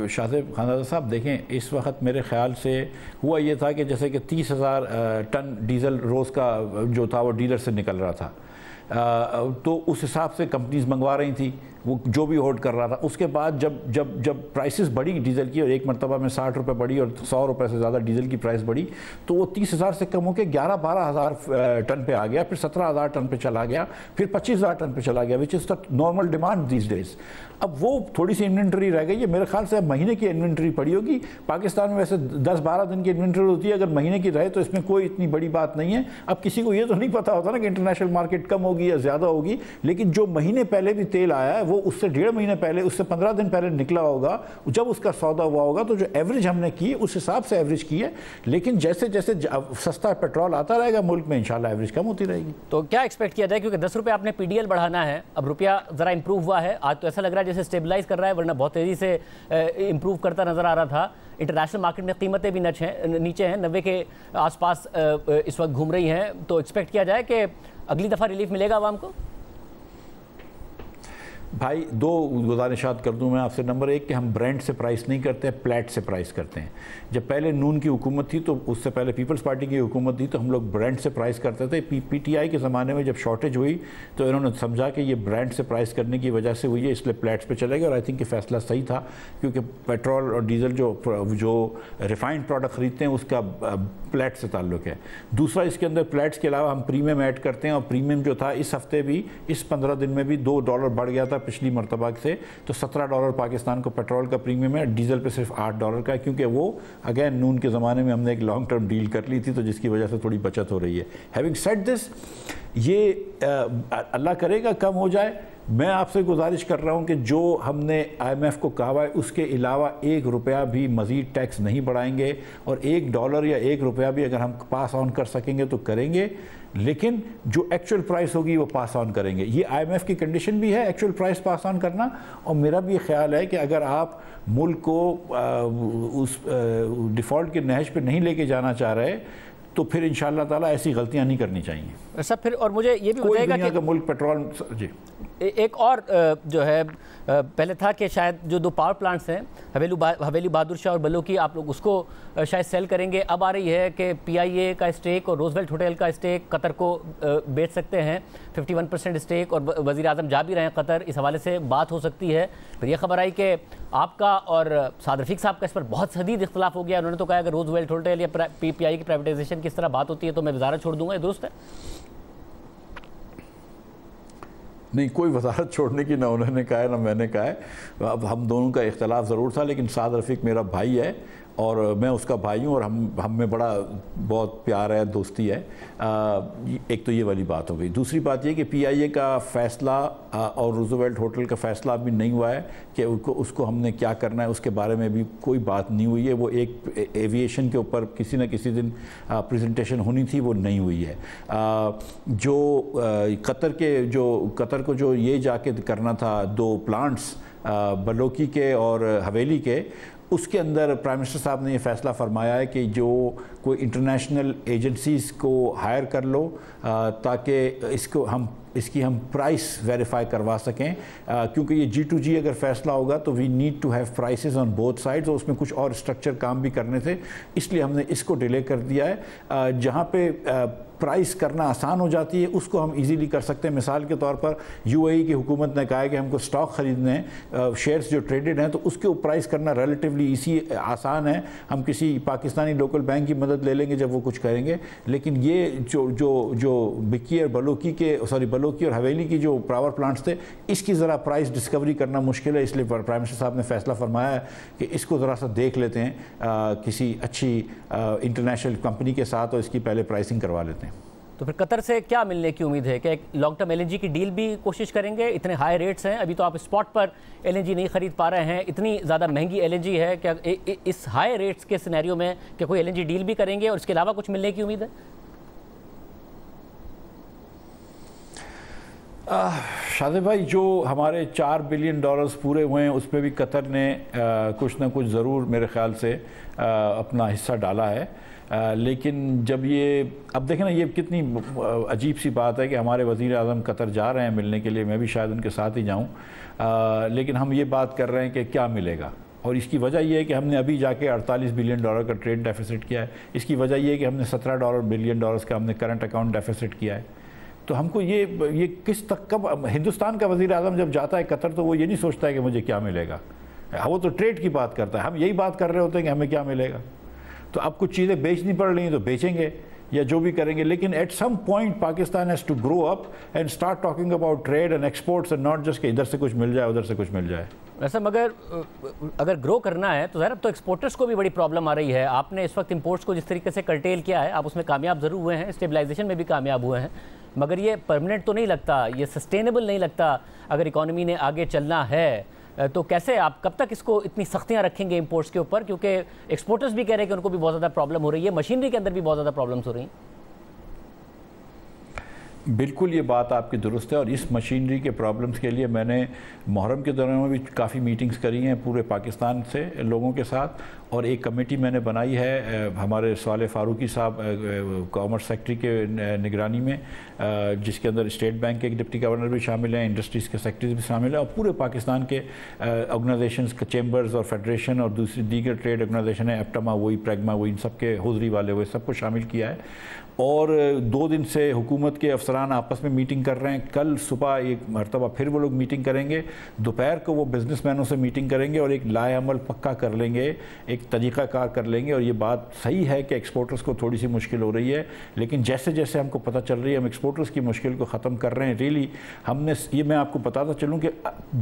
शाहज़ेब खानज़ादा साहब देखें, इस वक्त मेरे ख़्याल से हुआ ये था कि जैसे कि 30,000 टन डीज़ल रोज़ का जो था वो डीलर से निकल रहा था, तो उस हिसाब से कंपनीज मंगवा रही थी, वो जो भी होल्ड कर रहा था। उसके बाद जब प्राइसेस बढ़ी डीजल की और एक मरतबा में 60 रुपये बढ़ी और 100 रुपये से ज़्यादा डीजल की प्राइस बढ़ी, तो वो 30,000 से कम होकर 11-12 हज़ार टन पे आ गया, फिर 17,000 टन पे चला गया, फिर 25,000 टन पे चला गया, which is the normal demand these days. अब वो थोड़ी सी इन्वेंट्री रह गई है, मेरे ख्याल से अब महीने की इन्वेंट्री पड़ी होगी। पाकिस्तान में वैसे 10-12 दिन की इन्वेंट्री होती है, अगर महीने की रहे तो इसमें कोई इतनी बड़ी बात नहीं है। अब किसी को ये तो नहीं पता होता ना कि इंटरनेशनल मार्केट कम होगी या ज़्यादा होगी, लेकिन जो महीने पहले भी तेल आया है वो उससे 1.5 महीने पहले, उससे 15 दिन पहले निकला होगा, जब उसका सौदा हुआ होगा। तो जो एवरेज हमने की उस हिसाब से एवरेज की है, लेकिन जैसे जैसे सस्ता पेट्रोल आता रहेगा मुल्क में, इंशाल्लाह एवरेज कम होती रहेगी। तो क्या एक्सपेक्ट किया जाए, क्योंकि 10 रुपये आपने PDL बढ़ाना है, अब रुपया ज़रा इंप्रूव हुआ है, आज तो ऐसा लग रहा है जैसे स्टेबलाइज कर रहा है, वरना बहुत तेज़ी से इंप्रूव करता नज़र आ रहा था। इंटरनेशनल मार्केट में कीमतें भी नीचे हैं, 90 के आसपास इस वक्त घूम रही हैं। तो एक्सपेक्ट किया जाए कि अगली दफ़ा रिलीफ मिलेगा आवाम को? भाई 2 गुजारिशात कर दूं मैं आपसे। नंबर 1 कि हम ब्रांड से प्राइस नहीं करते हैं, प्लेट से प्राइस करते हैं। जब पहले नून की हुकूमत थी, तो उससे पहले पीपल्स पार्टी की हुकूमत थी, तो हम लोग ब्रांड से प्राइस करते थे। PTI के ज़माने में जब शॉर्टेज हुई तो इन्होंने समझा कि ये ब्रांड से प्राइस करने की वजह से हुई है, इसलिए प्लेट्स पे चले गए। और आई थिंक ये फैसला सही था, क्योंकि पेट्रोल और डीजल जो रिफाइंड प्रोडक्ट ख़रीदते हैं उसका प्लेट से ताल्लुक़ है। दूसरा, इसके अंदर प्लेट्स के अलावा हम प्रीमियम ऐड करते हैं, और प्रीमियम जो था इस हफ्ते भी, इस 15 दिन में भी $2 बढ़ गया था पिछली मरतबा से। तो $17 पाकिस्तान को पेट्रोल का प्रीमियम है, डीजल पे सिर्फ $8 का है, क्योंकि वो अगेन नून के ज़माने में हमने एक लॉन्ग टर्म डील कर ली थी, तो जिसकी वजह से थोड़ी बचत हो रही है। हैविंग सेड दिस, ये अल्लाह करेगा कम हो जाए। मैं आपसे गुजारिश कर रहा हूँ कि जो हमने IMF को कहा है उसके अलावा $1 भी मज़ीद टैक्स नहीं बढ़ाएंगे, और $1 या $1 भी अगर हम पास ऑन कर सकेंगे तो करेंगे, लेकिन जो एक्चुअल प्राइस होगी वो पास ऑन करेंगे। ये IMF की कंडीशन भी है, एक्चुअल प्राइस पास ऑन करना। और मेरा भी ख्याल है कि अगर आप मुल्क को उस डिफ़ॉल्ट के नहज पे नहीं लेके जाना चाह रहे, तो फिर इंशाअल्लाह ताला ऐसी गलतियां नहीं करनी चाहिए। सब फिर, और मुझे ये भी बताइएगा कि मुल्क पेट्रोल जी एक और जो है पहले था कि शायद जो 2 पावर प्लांट्स हैं, हवेली बहादुर शाह और बलोकी, आप लोग उसको शायद सेल करेंगे। अब आ रही है कि PIA का स्टेक और रोजवेल्ट होटल का स्टेक कतर को बेच सकते हैं, 51% स्टेक, और वज़ीर आज़म जा भी रहे हैं कतर, इस हवाले से बात हो सकती है। फिर यह खबर आई कि आपका और साद रफ़ीक साहब का इस पर बहुत शदीद इख्तलाफ हो गया। उन्होंने तो कहा अगर रोजवेल्ट होटल या PIA की प्राइवेटाइजेशन की इस तरह बात होती है तो मैं वज़ारत छोड़ दूँगा, दुरुस्त है? नहीं, कोई वजारत छोड़ने की ना उन्होंने कहा है ना मैंने कहा है। अब हम दोनों का इख्तलाफ ज़रूर था, लेकिन साद रफ़ीक मेरा भाई है और मैं उसका भाई हूँ, और हम में बड़ा बहुत प्यार है, दोस्ती है। एक तो ये वाली बात हो गई। दूसरी बात ये कि PIA का फ़ैसला और रूज़वेल्ट होटल का फ़ैसला अभी नहीं हुआ है कि उसको हमने क्या करना है, उसके बारे में भी कोई बात नहीं हुई है। वो एक एविएशन के ऊपर किसी न किसी दिन प्रेजेंटेशन होनी थी, वो नहीं हुई है। जो कतर को जो ये जाके करना था 2 प्लांट्स, बलोकी के और हवेली के, उसके अंदर प्राइम मिनिस्टर साहब ने ये फ़ैसला फरमाया है कि जो कोई इंटरनेशनल एजेंसीज़ को हायर कर लो ताकि इसकी हम प्राइस वेरीफाई करवा सकें, क्योंकि ये G2G अगर फ़ैसला होगा तो we need to have prices on both sides, और उसमें कुछ और स्ट्रक्चर काम भी करने थे, इसलिए हमने इसको डिले कर दिया है। जहाँ पे प्राइस करना आसान हो जाती है, उसको हम इजीली कर सकते हैं। मिसाल के तौर पर यूएई की हुकूमत ने कहा है कि हमको स्टॉक खरीदने शेयर्स जो ट्रेडेड हैं तो उसके प्राइस करना रिलेटिवली इसी आसान है। हम किसी पाकिस्तानी लोकल बैंक की मदद ले लेंगे जब वो कुछ करेंगे। लेकिन ये जो बिक्की और बलोकी और हवेली की जो पावर प्लांट्स थे, इसकी ज़रा प्राइस डिस्कवरी करना मुश्किल है। इसलिए प्राइम मिनिस्टर साहब ने फैसला फरमाया है कि इसको ज़रा सा देख लेते हैं किसी अच्छी इंटरनेशनल कंपनी के साथ और इसकी पहले प्राइसिंग करवा लेते हैं। तो फिर कतर से क्या मिलने की उम्मीद है? क्या एक लॉन्ग टर्म एलएनजी की डील भी कोशिश करेंगे? इतने हाई रेट्स हैं, अभी तो आप स्पॉट पर एलएनजी नहीं खरीद पा रहे हैं, इतनी ज़्यादा महंगी एलएनजी है। क्या इस हाई रेट्स के सिनेरियो में क्या कोई एलएनजी डील भी करेंगे और इसके अलावा कुछ मिलने की उम्मीद है? शादिब भाई, जो हमारे $4 बिलियन पूरे हुए हैं उसमें भी कतर ने कुछ ना कुछ ज़रूर मेरे ख़्याल से अपना हिस्सा डाला है। लेकिन जब ये अब देखें ना, ये कितनी अजीब सी बात है कि हमारे वज़ीर आज़म कतर जा रहे हैं मिलने के लिए, मैं भी शायद उनके साथ ही जाऊं, लेकिन हम ये बात कर रहे हैं कि क्या मिलेगा। और इसकी वजह यह है कि हमने अभी जाके $48 बिलियन का ट्रेड डेफिसिट किया है। इसकी वजह यह है कि हमने $17 बिलियन का हमने करंट अकाउंट डेफिसिट किया है। तो हमको ये किस तक, कब हिंदुस्तान का वज़ीर आज़म जब जाता है कतर तो वो ये नहीं सोचता है कि मुझे क्या मिलेगा, वो तो ट्रेड की बात करता है। हम यही बात कर रहे होते हैं कि हमें क्या मिलेगा। तो अब कुछ चीज़ें बेचनी पड़ रही हैं तो बेचेंगे या जो भी करेंगे, लेकिन at some point Pakistan has to grow up and start talking about trade and exports and not just कि इधर से कुछ मिल जाए उधर से कुछ मिल जाए। वैसे मगर अगर ग्रो करना है तो ज़रा अब तो एक्सपोर्टर्स को भी बड़ी प्रॉब्लम आ रही है। आपने इस वक्त इंपोर्ट्स को जिस तरीके से कर्टेल किया है, आप उसमें कामयाब ज़रूर हुए हैं, स्टेबलाइजेशन में भी कामयाब हुए हैं, मगर ये परमानेंट तो नहीं लगता, ये सस्टेनेबल नहीं लगता। अगर इकॉनमी ने आगे चलना है तो कैसे आप कब तक इसको इतनी सख्तियां रखेंगे इंपोर्ट्स के ऊपर? क्योंकि एक्सपोर्टर्स भी कह रहे हैं कि उनको भी बहुत ज़्यादा प्रॉब्लम हो रही है, मशीनरी के अंदर भी बहुत ज़्यादा प्रॉब्लम्स हो रही हैं। बिल्कुल ये बात आपकी दुरुस्त है। और इस मशीनरी के प्रॉब्लम्स के लिए मैंने मुहर्रम के दौरान में भी काफ़ी मीटिंग्स करी हैं पूरे पाकिस्तान से लोगों के साथ, और एक कमेटी मैंने बनाई है हमारे साले फारूकी साहब कॉमर्स सेक्रेटरी के निगरानी में, जिसके अंदर स्टेट बैंक के डिप्टी गवर्नर भी शामिल हैं, इंडस्ट्रीज़ के सेक्रेटरी भी शामिल हैं, और पूरे पाकिस्तान के ऑर्गेनाइजेशंस, चैम्बर्स और फेडरेशन और दूसरी दीगर ट्रेड ऑर्गेनाइजेशन है, एप्टमा वही, प्रेगमा वही, इन सब के होजरी वाले हुए, सबको शामिल किया है। और 2 दिन से हुकूमत के अफसरान आपस में मीटिंग कर रहे हैं। कल सुबह एक मरतबा फिर वो लोग मीटिंग करेंगे, दोपहर को वो बिजनेसमैनों से मीटिंग करेंगे और एक लाए अमल पक्का कर लेंगे, एक तरीक़ाकार कर लेंगे। और ये बात सही है कि एक्सपोर्टर्स को थोड़ी सी मुश्किल हो रही है, लेकिन जैसे जैसे हमको पता चल रही है हम एक्सपोर्टर्स की मुश्किल को ख़त्म कर रहे हैं। रियली हमने ये, मैं आपको बताता चलूँ कि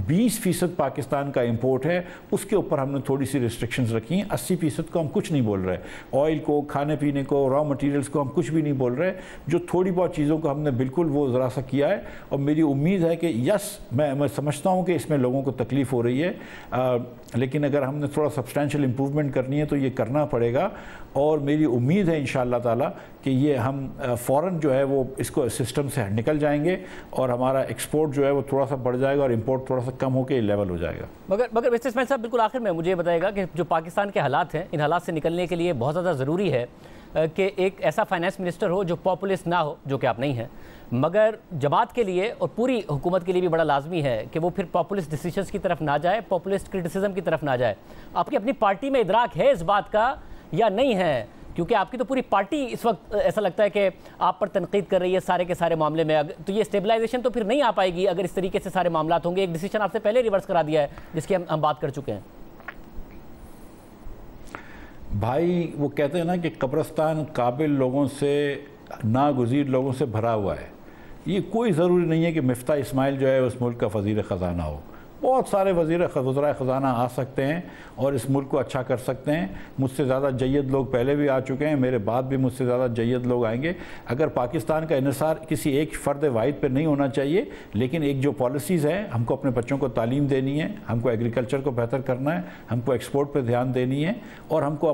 20% पाकिस्तान का इम्पोर्ट है, उसके ऊपर हमने थोड़ी सी रिस्ट्रिक्शंस रखी हैं। 80% को हम कुछ नहीं बोल रहे, ऑयल को, खाने पीने को, रॉ मटीरियल्स को हम कुछ भी नहीं बोल रहे। जो थोड़ी बहुत चीज़ों को हमने बिल्कुल वो ज़रा सा किया है। और मेरी उम्मीद है कि यस, मैं समझता हूँ कि इसमें लोगों को तकलीफ़ हो रही है, लेकिन अगर हमने थोड़ा सब्सटैंशियल इम्प्रूवमेंट करनी है तो ये करना पड़ेगा। और मेरी उम्मीद है इंशाअल्लाह ताला कि ये हम फ़ौरन जो है वो इसको सिस्टम से निकल जाएंगे और हमारा एक्सपोर्ट जो है वो थोड़ा सा बढ़ जाएगा और इंपोर्ट थोड़ा सा कम होकर लेवल हो जाएगा। मगर बिजनेसमैन साहब, बिल्कुल आखिर में मुझे ये बताएगा कि जो पाकिस्तान के हालात हैं, इन हालात से निकलने के लिए बहुत ज़्यादा ज़रूरी है कि एक ऐसा फाइनेंस मिनिस्टर हो जो पॉपुलिस्ट ना हो, जो कि आप नहीं हैं, मगर जमात के लिए और पूरी हुकूमत के लिए भी बड़ा लाजमी है कि वो फिर पॉपुलिस्ट डिसीजंस की तरफ ना जाए, पॉपुलिस्ट क्रिटिसिज्म की तरफ ना जाए। आपकी अपनी पार्टी में इदराक है इस बात का या नहीं है? क्योंकि आपकी तो पूरी पार्टी इस वक्त ऐसा लगता है कि आप पर तनकीद कर रही है सारे के सारे मामले में। तो ये स्टेबलाइजेशन तो फिर नहीं आ पाएगी अगर इस तरीके से सारे मामला होंगे। एक डिसीजन आपसे पहले रिवर्स करा दिया है जिसकी हम बात कर चुके हैं। भाई वो कहते हैं ना कि कब्रिस्तान काबिल लोगों से, नागुज़ीर लोगों से भरा हुआ है। ये कोई ज़रूरी नहीं है कि मिफ्ता इस्माइल जो है उस मुल्क का वज़ीर ख़ज़ाना हो। बहुत सारे वज़ीर ख़ज़ाना आ सकते हैं और इस मुल्क को अच्छा कर सकते हैं। मुझसे ज़्यादा जय्यद लोग पहले भी आ चुके हैं, मेरे बाद भी मुझसे ज़्यादा जय्यद लोग आएंगे। अगर पाकिस्तान का इन्हिसार किसी एक फ़र्द वाहिद पर नहीं होना चाहिए, लेकिन एक जो पॉलिसीज़ हैं, हमको अपने बच्चों को तालीम देनी है, हमको एग्रीकल्चर को बेहतर करना है, हमको एक्सपोर्ट पर ध्यान देनी है, और हमको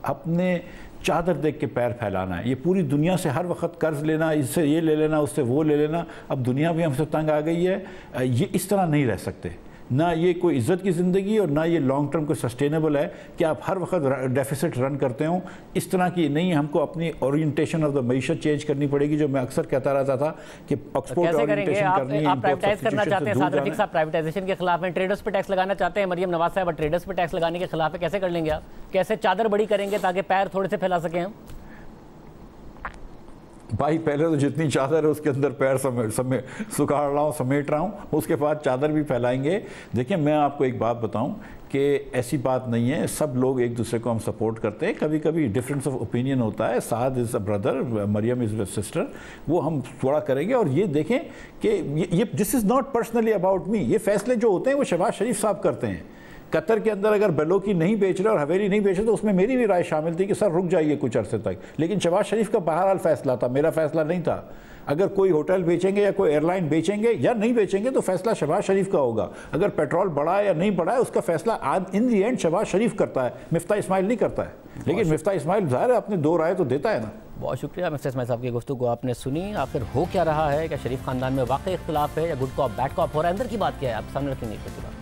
अपने चादर देख के पैर फैलाना है। ये पूरी दुनिया से हर वक्त कर्ज लेना, इससे ये ले लेना, उससे वो ले लेना, अब दुनिया भी हमसे तंग आ गई है। ये इस तरह नहीं रह सकते। ना ये कोई इज़्ज़त की ज़िंदगी और ना ये लॉन्ग टर्म को सस्टेनेबल है कि आप हर वक्त डेफिसिट रन करते हो। इस तरह की नहीं, हमको अपनी ओरिएंटेशन ऑफ द मईशत चेंज करनी पड़ेगी, जो मैं अक्सर कहता रहता था कि एक्सपोर्ट ओरिएंटेशन करनी है। आप प्राइवेटाइज करना चाहते हैं, साद रफीक साहब प्राइवेटाइजेशन के खिलाफ हैं, ट्रेडर्स पे टैक्स लगाना चाहते हैं, मरियम नवाज साहब ट्रेडर्स पे टैक्स लगाने के खिलाफ है। कैसे कर लेंगे आप? कैसे चादर बड़ी करेंगे ताकि पैर थोड़े से फैला सकें हम? भाई पहले तो जितनी चादर है उसके अंदर पैर सुखाड़ रहा हूँ, समेट रहा हूँ, उसके बाद चादर भी फैलाएंगे। देखिए मैं आपको एक बात बताऊँ कि ऐसी बात नहीं है, सब लोग एक दूसरे को हम सपोर्ट करते हैं। कभी कभी डिफरेंस ऑफ ओपिनियन होता है, Saad is a brother, Maryam is a sister, वो हम थोड़ा करेंगे। और ये देखें कि ये this is not personally about me, ये फैसले जो होते हैं वो शहबाज शरीफ साहब करते हैं। कतर के अंदर अगर बलोकी नहीं बेच रहे और हवेली नहीं बेच रहे तो उसमें मेरी भी राय शामिल थी कि सर रुक जाइए कुछ अरसे तक, लेकिन शहबाज शरीफ का बहरहाल फैसला था, मेरा फैसला नहीं था। अगर कोई होटल बेचेंगे या कोई एयरलाइन बेचेंगे या नहीं बेचेंगे तो फैसला शहबाज शरीफ का होगा। अगर पेट्रोल बढ़ा है या नहीं बढ़ा है उसका फैसला इन दी एंड शहबाज शरीफ करता है, मिफ्ता इस्माइल नहीं करता है। लेकिन मिफ्ता इस्माइल ज़ाहिर है अपने दो राय तो देता है ना। बहुत शुक्रिया मिफ्ता इस्माइल साहब की गुफ्तगू आपने सुनी। आखिर हो क्या रहा है, क्या शरीफ खानदान में वाकई इख्तिलाफ है या गुड कॉप बैड कॉप हो रहा है, अंदर की बात क्या है, आप सामने रखेंगे इसके बाद।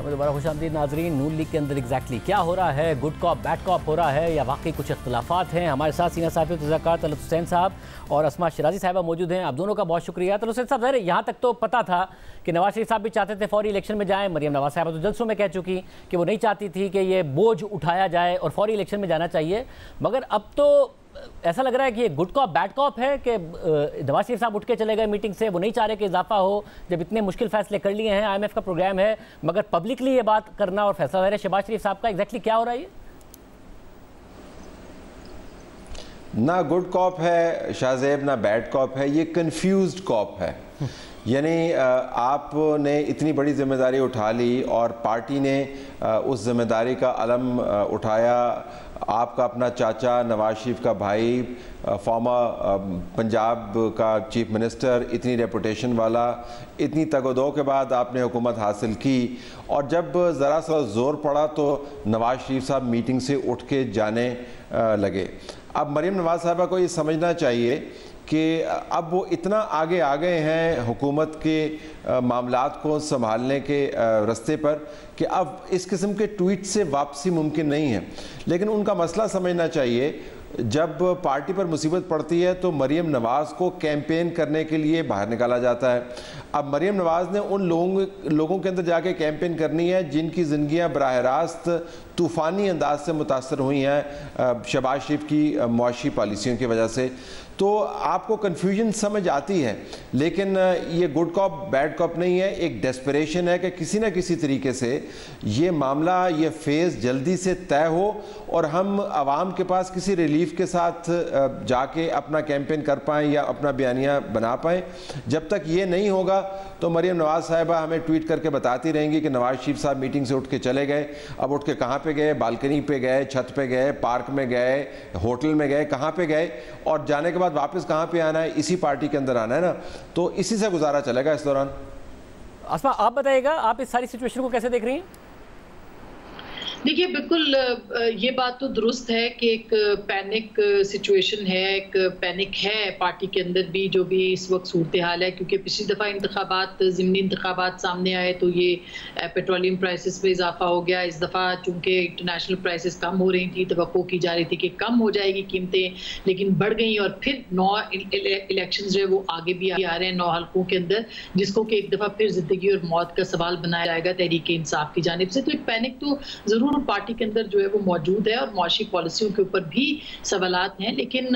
दोबारा खुशामदीद नाजरीन। नून लीग के अंदर एग्जैक्टली क्या हो रहा है, गुड कॉप बैड कॉप हो रहा है या वाकई कुछ इख्तिलाफात हैं। हमारे साथ सीनियर साहब तज़क्कार तलत हुसैन साहब और अस्मा शिराजी साहिबा मौजूद हैं। आप दोनों का बहुत शुक्रिया। तलत हुसैन साहब, यहाँ तक तो पता था कि नवाज शरीफ साहब भी चाहते थे फौरी इलेक्शन में जाएँ, मरियम नवाज साहब तो जलसों में कह चुकी कि वो नहीं चाहती थी कि ये बोझ उठाया जाए और फौरी इलेक्शन में जाना चाहिए। मगर अब तो ऐसा लग रहा है कि ये गुड कॉप बैड कॉप है कि नवाज शरीफ साहब उठ के चले गए मीटिंग से, वो नहीं चाह रहे कि इजाफा हो, जब इतने मुश्किल फैसले कर लिए हैं, IMF का प्रोग्राम है, मगर पब्लिकली ये बात करना और फैसला ले रहे शहबाज शरीफ साहब का, एग्जैक्टली क्या हो रहा है? ना गुड कॉप है शाहजेब, ना बैड कॉप है, ये कंफ्यूज्ड कॉप है। यानी आपने इतनी बड़ी जिम्मेदारी उठा ली और पार्टी ने उस जिम्मेदारी का अलम उठाया। आपका अपना चाचा, नवाज शरीफ का भाई, फॉर्मर पंजाब का चीफ मिनिस्टर, इतनी रेपुटेशन वाला, इतनी तगदो के बाद आपने हुकूमत हासिल की और जब ज़रा सा ज़ोर पड़ा तो नवाज शरीफ साहब मीटिंग से उठ के जाने लगे। अब मरियम नवाज साहबा को ये समझना चाहिए कि अब वो इतना आगे आ गए हैं हुकूमत के मामलात को संभालने के रास्ते पर कि अब इस किस्म के ट्वीट से वापसी मुमकिन नहीं है। लेकिन उनका मसला समझना चाहिए, जब पार्टी पर मुसीबत पड़ती है तो मरियम नवाज़ को कैंपेन करने के लिए बाहर निकाला जाता है। अब मरियम नवाज़ ने उन लोगों के अंदर जाके कैंपेन करनी है जिनकी ज़िंदगियाँ बराह रास्त तूफ़ानी अंदाज से मुतासर हुई हैं शहबाज शरीफ की मुआशी पॉलिसियों की वजह से। तो आपको कन्फ्यूजन समझ आती है, लेकिन ये गुड कॉप बैड कॉप नहीं है, एक डेस्परेशन है कि किसी न किसी तरीके से ये मामला, ये फेज़ जल्दी से तय हो और हम आवाम के पास किसी रिलीफ के साथ जाके अपना कैंपेन कर पाएँ या अपना बयानिया बना पाएँ। जब तक ये नहीं होगा तो मरियम नवाज साहिबा हमें ट्वीट करके बताती रहेंगी कि नवाज शरीफ साहब मीटिंग से उठ के चले गए। अब उठ के कहाँ पे गए? बालकनी पे गए, छत पे गए, पार्क में गए, होटल में गए, कहाँ पे गए? और जाने के बाद वापस कहाँ पे आना है? इसी पार्टी के अंदर आना है ना। तो इसी से गुजारा चलेगा इस दौरान। अस्मा, आप बताइएगा, आप इस सारी सिचुएशन को कैसे देख रही हैं? देखिए, बिल्कुल ये बात तो दुरुस्त है कि एक पैनिक सिचुएशन है, एक पैनिक है पार्टी के अंदर भी, जो भी इस वक्त सूरत हाल है। क्योंकि पिछली दफ़ा इंतखाबात, ज़िमनी इंतखाबात सामने आए तो ये पेट्रोलियम प्राइसेस में इजाफा हो गया। इस दफ़ा चूँकि इंटरनेशनल प्राइसेस कम हो रही थी, तवक्को की जा रही थी कि कम हो जाएगी कीमतें, लेकिन बढ़ गई। और फिर 9 इलेक्शन जो है वो आगे भी आ रहे हैं 9 हल्कों के अंदर, जिसको कि एक दफ़ा फिर ज़िंदगी और मौत का सवाल बनाया जाएगा तहरीक इंसाफ की जानिब से। तो एक पैनिक तो ज़रूर पार्टी के अंदर जो है वो मौजूद है और मुआशी पॉलिसियों के ऊपर भी सवालात हैं। लेकिन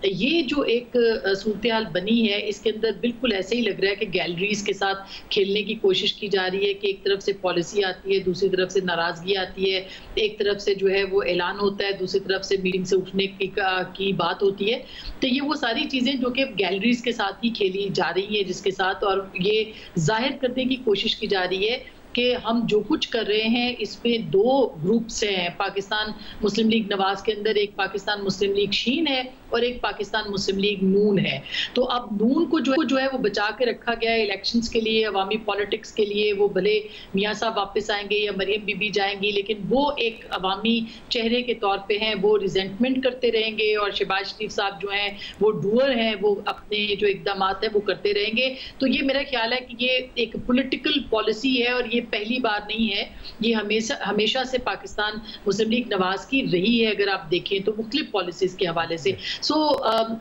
ये जो एक सूरत हाल बनी है, इसके अंदर बिल्कुल ऐसे ही लग रहा है कि गैलरीज के साथ खेलने की कोशिश की जा रही है कि एक तरफ से पॉलिसी आती है, दूसरी तरफ से नाराजगी आती है, एक तरफ से जो है वो ऐलान होता है, दूसरी तरफ से मीटिंग से उठने की बात होती है। तो ये वो सारी चीज़ें जो कि गैलरीज के साथ ही खेली जा रही है, जिसके साथ, और ये जाहिर करने की कोशिश की जा रही है कि हम जो कुछ कर रहे हैं इसमें 2 ग्रुप्स हैं। पाकिस्तान मुस्लिम लीग नवाज के अंदर एक पाकिस्तान मुस्लिम लीग शीन है और एक पाकिस्तान मुस्लिम लीग नून है। तो अब नून को जो है वो बचा के रखा गया है इलेक्शंस के लिए, अवामी पॉलिटिक्स के लिए। वो भले मियाँ साहब वापस आएंगे या मरियम बीबी जाएंगी, लेकिन वो एक अवामी चेहरे के तौर पे हैं, वो रिजेंटमेंट करते रहेंगे। और शहबाज शरीफ साहब जो हैं वो डूअर हैं, वो अपने जो इकदाम है वो करते रहेंगे। तो ये मेरा ख्याल है कि ये एक पॉलिटिकल पॉलिसी है और ये पहली बार नहीं है, ये हमेशा से पाकिस्तान मुस्लिम लीग नवाज की रही है। अगर आप देखें तो मुख्तलिफ पॉलिसीज के हवाले से, सो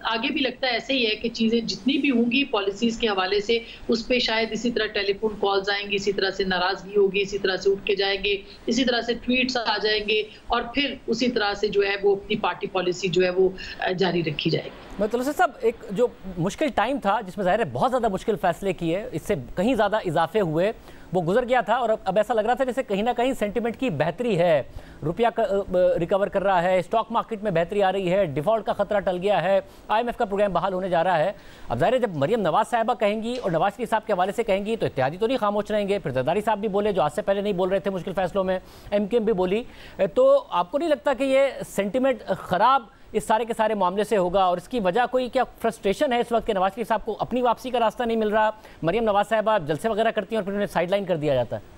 आगे भी लगता है ऐसे ही है कि चीज़ें जितनी भी होंगी पॉलिसीज के हवाले से उस पर शायद इसी तरह टेलीफोन कॉल्स आएंगी, इसी तरह से नाराजगी होगी, इसी तरह से उठ के जाएंगे, इसी तरह से ट्वीट्स आ जाएंगे और फिर उसी तरह से जो है वो अपनी पार्टी पॉलिसी जो है वो जारी रखी जाएगी। मतलब साहब एक जो मुश्किल टाइम था जिसमें ज़ाहिर है बहुत ज़्यादा मुश्किल फैसले किए, इससे कहीं ज़्यादा इजाफे हुए, वो गुजर गया था और अब ऐसा लग रहा था जैसे कहीं ना कहीं सेंटिमेंट की बेहतरी है, रुपया रिकवर कर रहा है, स्टॉक मार्केट में बेहतरी आ रही है, डिफ़ॉल्ट का खतरा टल गया है, IMF का प्रोग्राम बहाल होने जा रहा है। अब ज़ाहिर है जब मरियम नवाज साहिबा कहेंगी और नवाज शरीफ साहब के हवाले से कहेंगी तो इत्तेहादी तो नहीं खामोश रहेंगे, फिर जरदारी साहब भी बोले जो आज से पहले नहीं बोल रहे थे मुश्किल फैसलों में, MKM भी बोली। तो आपको नहीं लगता कि ये सेंटिमेंट ख़राब इस सारे के सारे मामले से होगा और इसकी वजह कोई क्या फ्रस्ट्रेशन है इस वक्त के नवाज शरीफ साहब को अपनी वापसी का रास्ता नहीं मिल रहा, मरियम नवाज साहिबा जलसे वगैरह करती हैं और फिर उन्हें साइडलाइन कर दिया जाता है?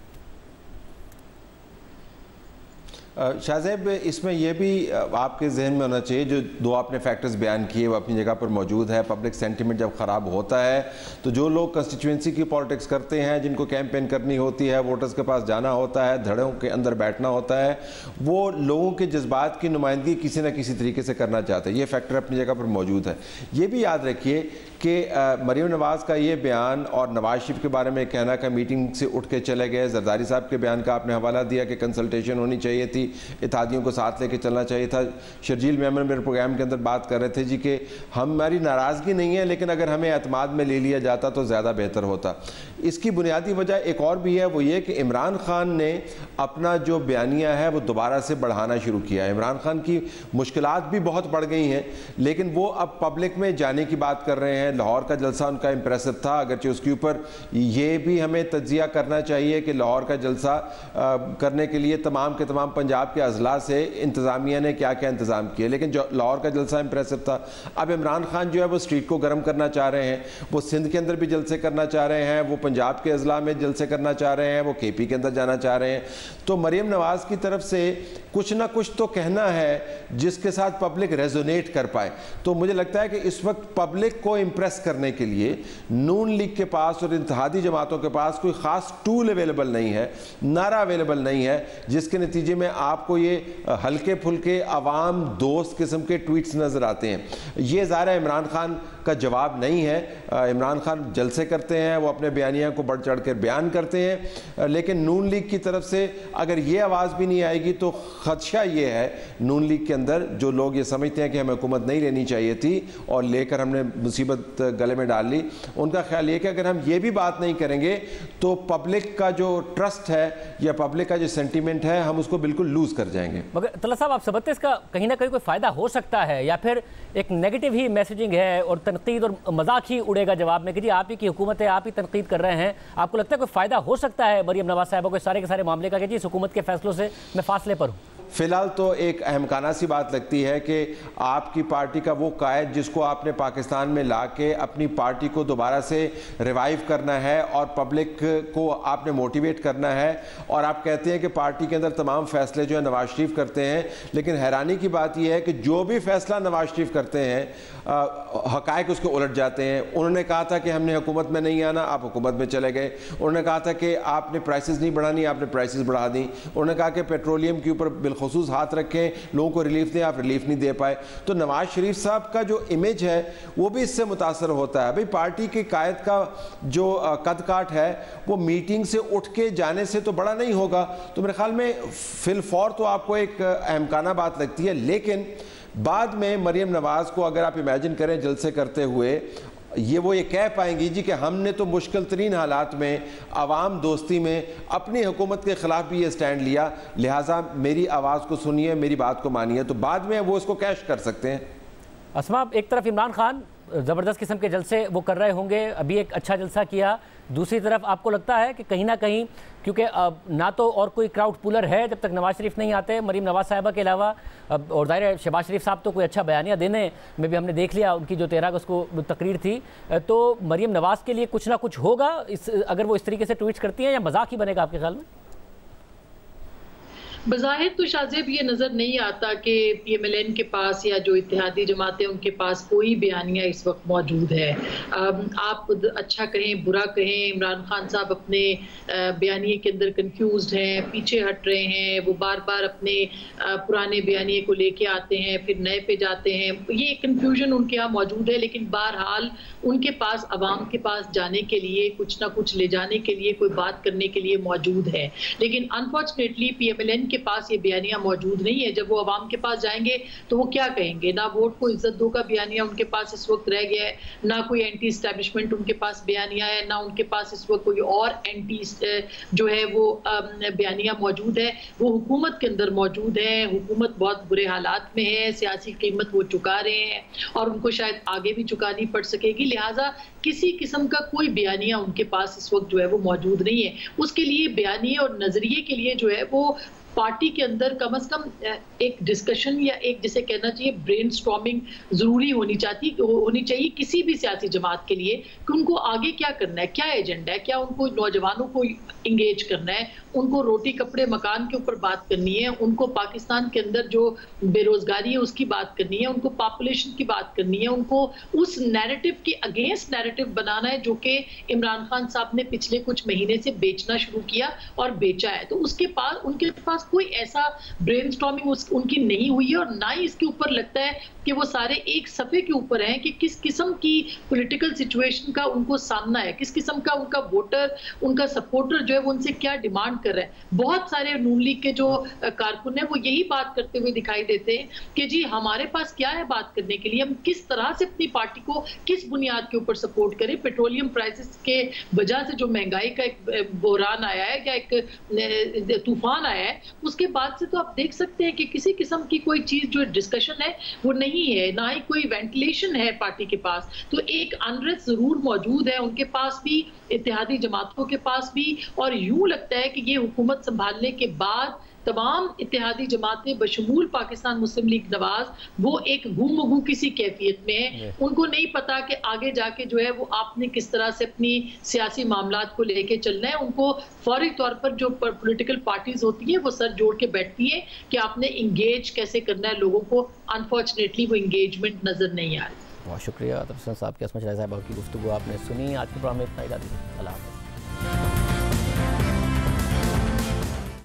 शाहज़ैब, इसमें यह भी आपके जहन में होना चाहिए, जो दो आपने फैक्टर्स बयान किए वो अपनी जगह पर मौजूद है। पब्लिक सेंटिमेंट जब ख़राब होता है तो जो लोग कंस्टिट्यूंसी की पॉलिटिक्स करते हैं, जिनको कैंपेन करनी होती है, वोटर्स के पास जाना होता है, धड़ों के अंदर बैठना होता है, वो लोगों के जज्बात की नुमाइंदगी किसी न किसी तरीके से करना चाहते हैं। ये फैक्टर अपनी जगह पर मौजूद है। ये भी याद रखिए कि मरियम नवाज़ का ये बयान और नवाज शरीफ के बारे में कहना कि मीटिंग से उठ के चले गए, जरदारी साहब के बयान का आपने हवाला दिया कि कंसल्टेशन होनी चाहिए थी, इत्तेहादियों को साथ लेके चलना चाहिए था। शर्जील मेमन मेरे प्रोग्राम के अंदर बात कर रहे थे जी कि हमारी नाराज़गी नहीं है, लेकिन अगर हमें एतमाद में ले लिया जाता तो ज़्यादा बेहतर होता। इसकी बुनियादी वजह एक और भी है, वो ये कि इमरान खान ने अपना जो बयानिया है वो दोबारा से बढ़ाना शुरू किया है। इमरान खान की मुश्किलात भी बहुत बढ़ गई हैं, लेकिन वो अब पब्लिक में जाने की बात कर रहे हैं। लाहौर का जलसा उनका इम्प्रेसिव था, अगरचे उसके ऊपर ये भी हमें तज्जिया करना चाहिए कि लाहौर का जलसा करने के लिए तमाम के तमाम पंजाब के अजला से इंतज़ामिया ने क्या क्या इंतज़ाम किए, लेकिन जो लाहौर का जलसा इम्प्रेसिव था। अब इमरान खान जो है वो स्ट्रीट को गर्म करना चाह रहे हैं, वो सिंध के अंदर भी जलसे करना चाह रहे हैं, वो पंजाब के अजला में जलसे करना चाह रहे हैं, वो KP के अंदर जाना चाह रहे हैं। तो मरियम नवाज़ की तरफ से कुछ ना कुछ तो कहना है जिसके साथ पब्लिक रेजोनेट कर पाए। तो मुझे लगता है कि इस वक्त पब्लिक को इम्प्रेस करने के लिए नून लीग के पास और इत्तेहादी जमातों के पास कोई ख़ास टूल अवेलेबल नहीं है, नारा अवेलेबल नहीं है, जिसके नतीजे में आपको ये हल्के फुल्के अवाम दोस्त किस्म के ट्वीट्स नज़र आते हैं। ये ज़ाहिर इमरान खान का जवाब नहीं है। इमरान खान जलसे करते हैं, वो अपने बयानिया को बढ़ चढ़ कर बयान करते हैं, लेकिन नून लीग की तरफ से अगर ये आवाज़ भी नहीं आएगी तो खदशा ये है नून लीग के अंदर, जो लोग ये समझते हैं कि हमें हुकूमत नहीं लेनी चाहिए थी और लेकर हमने मुसीबत गले में डाल ली, उनका ख्याल ये कि अगर हम ये भी बात नहीं करेंगे तो पब्लिक का जो ट्रस्ट है या पब्लिक का जो सेंटीमेंट है हम उसको बिल्कुल लूज़ कर जाएंगे। मगर तला साहब, आप समझते हैं इसका कहीं ना कहीं कोई फ़ायदा हो सकता है या फिर एक नेगेटिव ही मैसेजिंग है और तनकीद और मजाक ही उड़ेगा जवाब में कि जी आप ही की हुकूमत है, आप ही तनकीद कर रहे हैं? आपको लगता है कोई फ़ायदा हो सकता है मरियम नवाज साहिबा को सारे के सारे मामले का कि जी इस हुकूमत के फैसलों से मैं फासले पर हूँ? फ़िलहाल तो एक अहमकाना सी बात लगती है कि आपकी पार्टी का वो कायद जिसको आपने पाकिस्तान में ला के अपनी पार्टी को दोबारा से रिवाइव करना है और पब्लिक को आपने मोटिवेट करना है, और आप कहते हैं कि पार्टी के अंदर तमाम फैसले जो है नवाज शरीफ करते हैं, लेकिन हैरानी की बात यह है कि जो भी फैसला नवाज शरीफ करते हैं हक़ाइक़ उसके उलट जाते हैं। उन्होंने कहा था कि हमने हुकूमत में नहीं आना, आप हुकूमत में चले गए। उन्होंने कहा था कि आपने प्राइसेस नहीं बढ़ानी, आपने प्राइसेस बढ़ा दी। उन्होंने कहा कि पेट्रोलियम के ऊपर बिलखुसूस हाथ रखें, लोगों को रिलीफ दें, आप रिलीफ नहीं दे पाए। तो नवाज शरीफ साहब का जो इमेज है वो भी इससे मुतासर होता है। भाई पार्टी की कायद का जो कद काट है वो मीटिंग से उठ के जाने से तो बड़ा नहीं होगा। तो मेरे ख्याल में फिलफौर तो आपको एक अहमकाना बात लगती है, लेकिन बाद में मरियम नवाज़ को अगर आप इमेजिन करें जलसे करते हुए, ये कह पाएंगी जी कि हमने तो मुश्किल तरीन हालात में अवाम दोस्ती में अपनी हुकूमत के ख़िलाफ़ भी ये स्टैंड लिया, लिहाजा मेरी आवाज़ को सुनिए, मेरी बात को मानिए, तो बाद में वो इसको कैश कर सकते हैं। अस्मा, एक तरफ इमरान खान ज़बरदस्त किस्म के जलसे वो कर रहे होंगे, अभी एक अच्छा जलसा किया, दूसरी तरफ आपको लगता है कि कहीं ना कहीं क्योंकि ना तो और कोई क्राउड पुलर है जब तक नवाज शरीफ नहीं आते मरीम नवाज साहिबा के अलावा, और ज़ाहिर है शहबाज शरीफ साहब तो कोई अच्छा बयानिया देने में भी हमने देख लिया, उनकी जो 13 अगस्त को तकरीर थी, तो मरीम नवाज़ के लिए कुछ ना कुछ होगा अगर वो इस तरीके से ट्वीट्स करती हैं, या मजाक ही बनेगा आपके ख्याल में? बज़ाहिर तो शाहजेब ये नज़र नहीं आता कि PMLN के पास या जो इत्तेहादी जमातें उनके पास कोई बयानिया इस वक्त मौजूद है। आप अच्छा कहें बुरा कहें, इमरान खान साहब अपने बयानिए के अंदर कंफ्यूज्ड हैं, पीछे हट रहे हैं, वो बार बार अपने पुराने बयानिए को लेके आते हैं फिर नए पे जाते हैं। ये कंफ्यूजन उनके यहाँ मौजूद है, लेकिन बहरहाल उनके पास अवाम के पास जाने के लिए, कुछ ना कुछ ले जाने के लिए, कोई बात करने के लिए मौजूद है। लेकिन अनफॉर्चुनेटली PMLN के पास ये बयानिया मौजूद नहीं है। जब वो अवाम के पास जाएंगे तो वो क्या कहेंगे? ना वोट को इज्जत दो का बयानिया उनके पास इस वक्त रह गया है, ना कोई एंटी एस्टैब्लिशमेंट उनके पास बयानिया है, ना उनके पास इस वक्त कोई और एंटी जो है वो बयानिया मौजूद है। वो हुकूमत के अंदर मौजूद है, हुकूमत बहुत बुरे हालात में है, सियासी कीमत वो चुका रहे हैं और उनको शायद आगे भी चुकानी पड़ सकेगी। लिहाजा किसी किस्म का कोई बयानिया उनके पास इस वक्त जो है वो मौजूद नहीं है। उसके लिए बयानिए और नजरिए के लिए जो है वो पार्टी के अंदर कम से कम एक डिस्कशन या एक जिसे कहना चाहिए ब्रेनस्टॉर्मिंग जरूरी होनी चाहिए किसी भी सियासी जमात के लिए कि उनको आगे क्या करना है, क्या एजेंडा है, क्या उनको नौजवानों को इंगेज करना है, उनको रोटी कपड़े मकान के ऊपर बात करनी है, उनको पाकिस्तान के अंदर जो बेरोजगारी है उसकी बात करनी है, उनको पॉपुलेशन की बात करनी है, उनको उस नैरेटिव के अगेंस्ट नैरेटिव बनाना है जो कि इमरान खान साहब ने पिछले कुछ महीने से बेचना शुरू किया और बेचा है। तो उसके पास उनके पास कोई ऐसा ब्रेनस्टॉर्मिंग उनकी नहीं हुई है और ना ही इसके ऊपर लगता है कि वो सारे एक सफ़े के ऊपर हैं कि किस किस्म की पॉलिटिकल सिचुएशन का उनको सामना है, किस किस्म का उनका वोटर, उनका सपोर्टर जो है वो उनसे क्या डिमांड कर रहे हैं। बहुत सारे नून लीग के जो कारकुन हैं वो यही बात करते हुए दिखाई देते हैं कि जी हमारे पास क्या है बात करने के लिए, हम किस तरह से अपनी पार्टी को किस बुनियाद के ऊपर सपोर्ट करें। पेट्रोलियम प्राइसेस के वजह से जो महंगाई का एक बहरान आया है या एक तूफान आया है, उसके बाद से तो आप देख सकते हैं कि किसी किस्म की कोई चीज जो डिस्कशन है वो नहीं है, ना ही कोई वेंटिलेशन है पार्टी के पास। तो एक अनरेस्ट जरूर मौजूद है उनके पास भी, इत्तेहादी जमातों के पास भी, और यूं लगता है कि ये हुकूमत संभालने के बाद तमाम इत्तेहादी जमातें बशमूल पाकिस्तान मुस्लिम लीग नवाज वो एक गुम किसी कैफियत में है। उनको नहीं पता कि आगे जाके जो है वो आपने किस तरह से अपनी सियासी मामलात को लेके चलना है। उनको फौरी तौर पर जो पॉलिटिकल पार्टीज होती हैं वो सर जोड़ के बैठती हैं कि आपने इंगेज कैसे करना है लोगों को। अनफॉर्चुनेटली वो इंगेजमेंट नजर नहीं आ रही। बहुत शुक्रिया तबसम साहब की, असमत साहब की गुफ्तगू आपने सुनी। आज के प्रोग्राम में इतना ही। अल्लाह।